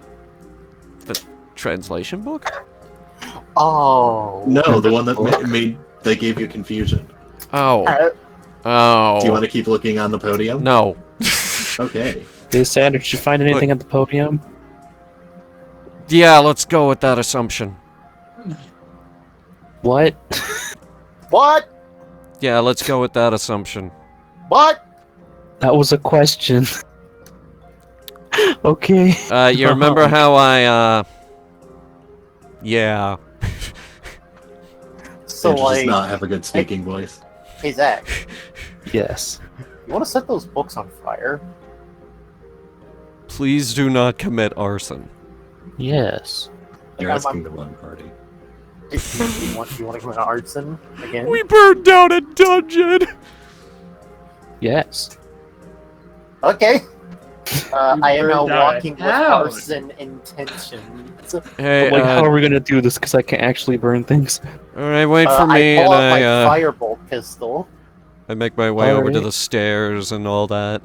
The translation book? oh. No, the one that that gave you confusion. Oh. Uh, Oh. Do you want to keep looking on the podium? No. Okay. Hey, Sandra, did you find anything at the podium? Yeah, let's go with that assumption. What? What? Yeah, let's go with that assumption. What? That was a question. Okay. You remember how yeah. So, Andrew does like, not have a good speaking voice. hey, Zach, Yes. you want to set those books on fire? Please do not commit arson. Yes. You're I'm- asking the wrong party. You want to come into arson again? We burned down a dungeon! Yes. Okay. I am now burned down walking with how? arson intentions. Hey, But, like, how are we gonna do this? Because I can't actually burn things. alright, wait for I me, pull and out my firebolt pistol. I make my way over to Alright. the stairs and all that.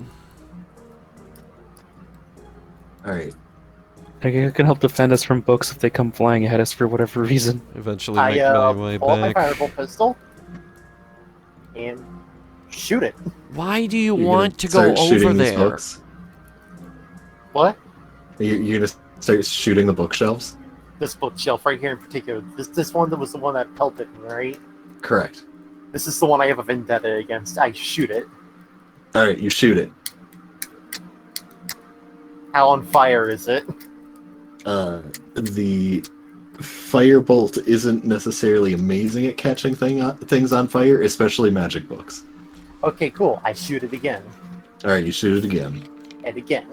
Alright. I can help defend us from books if they come flying at us for whatever reason. Eventually I make my way pull out my back. firebolt pistol and shoot it. Why do you You're want gonna to go start shooting over these there? books? What? You're gonna start shooting the bookshelves? This bookshelf right here in particular. This one that was the one that pelted me, right? Correct. This is the one I have a vendetta against. I shoot it. Alright, you shoot it. How on fire is it? The firebolt isn't necessarily amazing at catching things on fire, especially magic books. Okay, cool. I shoot it again. Alright, you shoot it again. And again.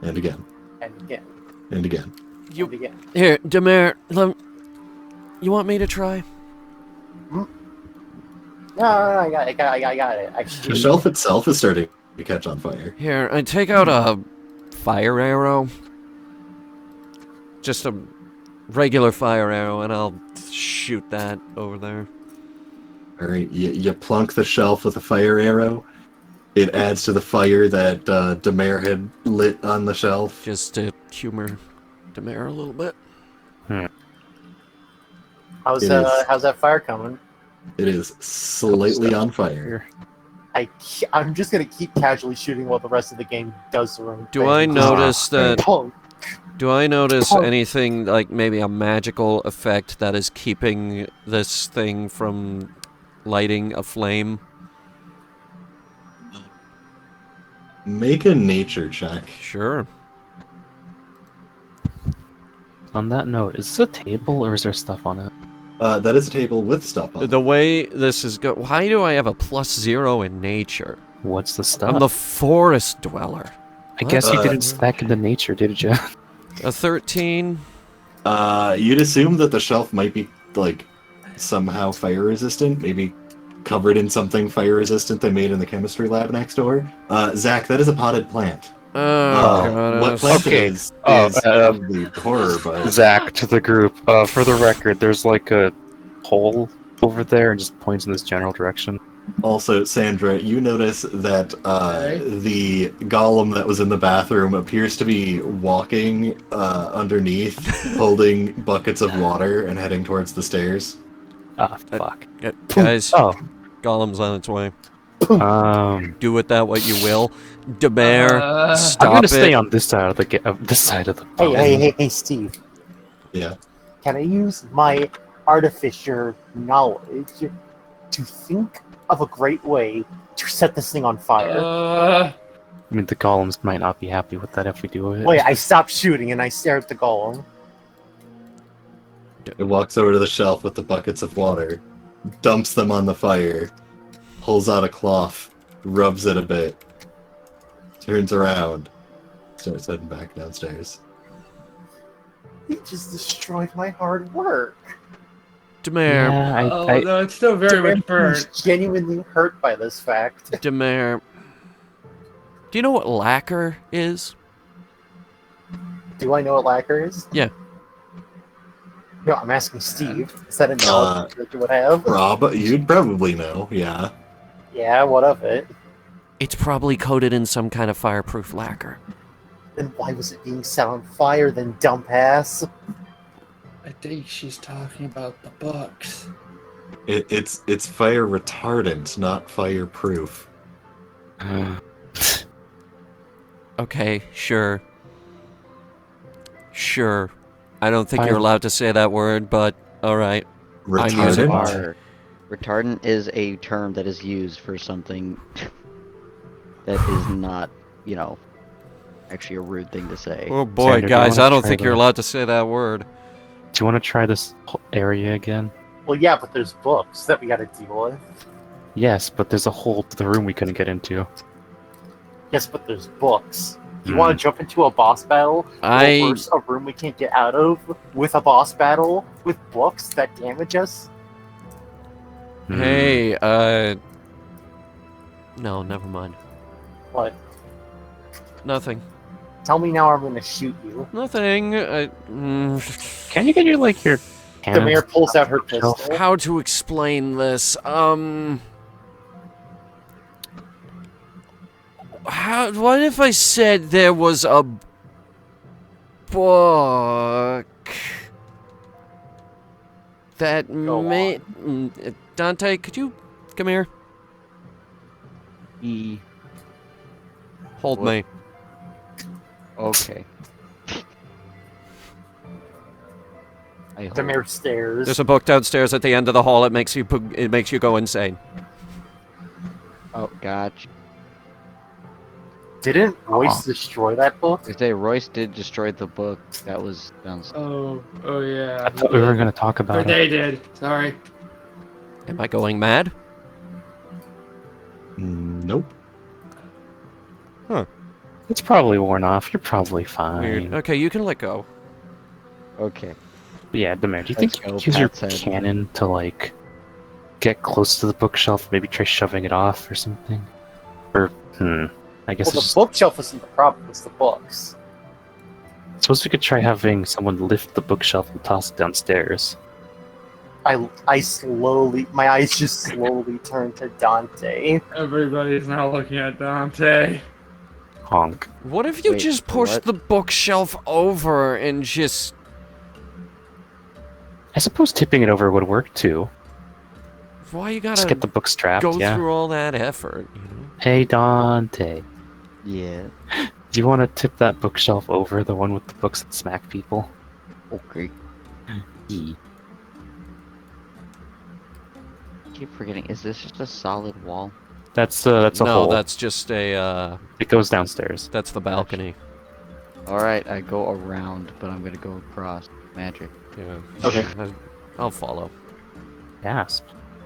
And again. And again. And again. And again. Here, Demir, you want me to try? No, I got it. I The shoot it. shelf itself is starting to catch on fire. Here, I take out a fire arrow. Just a regular fire arrow, and I'll shoot that over there. Alright, you plunk the shelf with a fire arrow, It adds to the fire that Demare had lit on the shelf. Just to humor Demare a little bit. How's It is. how's that fire coming? It is slightly on fire. I'm just gonna keep casually shooting while the rest of the game does their own Do thing. I notice that? Punk. Do I notice Punk. anything like maybe a magical effect that is keeping this thing from lighting a flame? Make a nature check. Sure. On that note, is this a table or is there stuff on it? That is a table with stuff on it. The way this is why do I have a +0 in nature? What's the stuff? I'm the forest dweller. I guess you Uh, didn't stack into nature, did you? A 13. You'd assume that the shelf might be, like, somehow fire resistant, maybe covered in something fire resistant they made in the chemistry lab next door. Zach, that is a potted plant. Oh, God. What plant Okay. it is Oh, probably horror, but Zach, to the group. For the record, there's like a hole over there and just points in this general direction. also, Sandra, you notice that the golem that was in the bathroom appears to be walking underneath, holding buckets of water and heading towards the stairs. Ah, fuck. Guys, Oh, Golem's on its way. um, Do with that what you will. Demare, stop I'm gonna it. stay on this side of the this side of the. Hey, Steve. Yeah. Can I use my artificer knowledge to think of a great way to set this thing on fire? I mean, the golems might not be happy with that if we do it. Wait, I stop shooting and I stare at the golem. It walks over to the shelf with the buckets of water, dumps them on the fire, pulls out a cloth, rubs it a bit, turns around, starts heading back downstairs. You just destroyed my hard work. Demare, Yeah, Oh, I no, it's still very much burnt. Who's genuinely hurt by this fact. Demare. Do you know what lacquer is? Do I know what lacquer is? Yeah. No, I'm asking Steve. Is that a knowledge that you would have? Rob, you'd probably know, yeah. Yeah, what of it? It's probably coated in some kind of fireproof lacquer. Then why was it being set on fire then, dump ass? I think she's talking about the books. It's fire retardant, not fireproof. Okay, sure. Sure. I don't think Fire- you're allowed to say that word, but alright. I use it. Retardant? Retardant is a term that is used for something that is not, actually a rude thing to say. Oh boy, Sandra, do you guys, wanna I don't try think you're the- allowed to say that word. Do you want to try this whole area again? Well, yeah, but there's books that we gotta deal with. Yes, but there's a hole to the room we couldn't get into. Yes, but there's books. You want to jump into a boss battle? Versus a room we can't get out of with a boss battle with books that damage us? Hey, no, never mind. What? Nothing. Tell me now, I'm gonna shoot you. Nothing. Can you get your The cannon? mayor pulls out her Shelf. pistol. How to explain this? What if I said there was a book that Go may... Dante, could you come here? Hold What? me. Okay. The mayor stares. There's a book downstairs at the end of the hall. It makes you go insane. Oh, gotcha. Didn't Royce destroy that book? I say Royce did destroy the book that was downstairs. Oh yeah. I thought we were going to talk Or about it. they did. Sorry. Am I going mad? Nope. It's probably worn off. You're probably fine. Weird. Okay, you can let go. Okay. But yeah, Demare, do you think you Let's could go, use your Pat said. cannon to, get close to the bookshelf, maybe try shoving it off or something? Or, I guess Well, it's the bookshelf isn't the problem, it's the books. suppose we could try having someone lift the bookshelf and toss it downstairs. I slowly, my eyes just slowly turn to Dante. Everybody's now looking at Dante. Honk. What if you Wait, just for pushed what? the bookshelf over and just... I suppose tipping it over would work too. Why you Just gotta get the book strapped, go yeah. through all that effort, you know? Hey, Dante. Yeah. Do you want to tip that bookshelf over, the one with the books that smack people? Okay. Yee. I keep forgetting. Is this just a solid wall? That's a No, hole. that's just a, It goes downstairs. that's the balcony. Alright, I go around, but I'm gonna go across. Magic. Yeah. Okay. I'll follow. Gasp.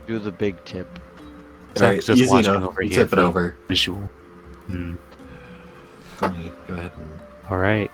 Do the big tip. Alright, Zach's just easy watching enough. over You here tip it for over. visual. Hmm. Funny. Go ahead. Alright.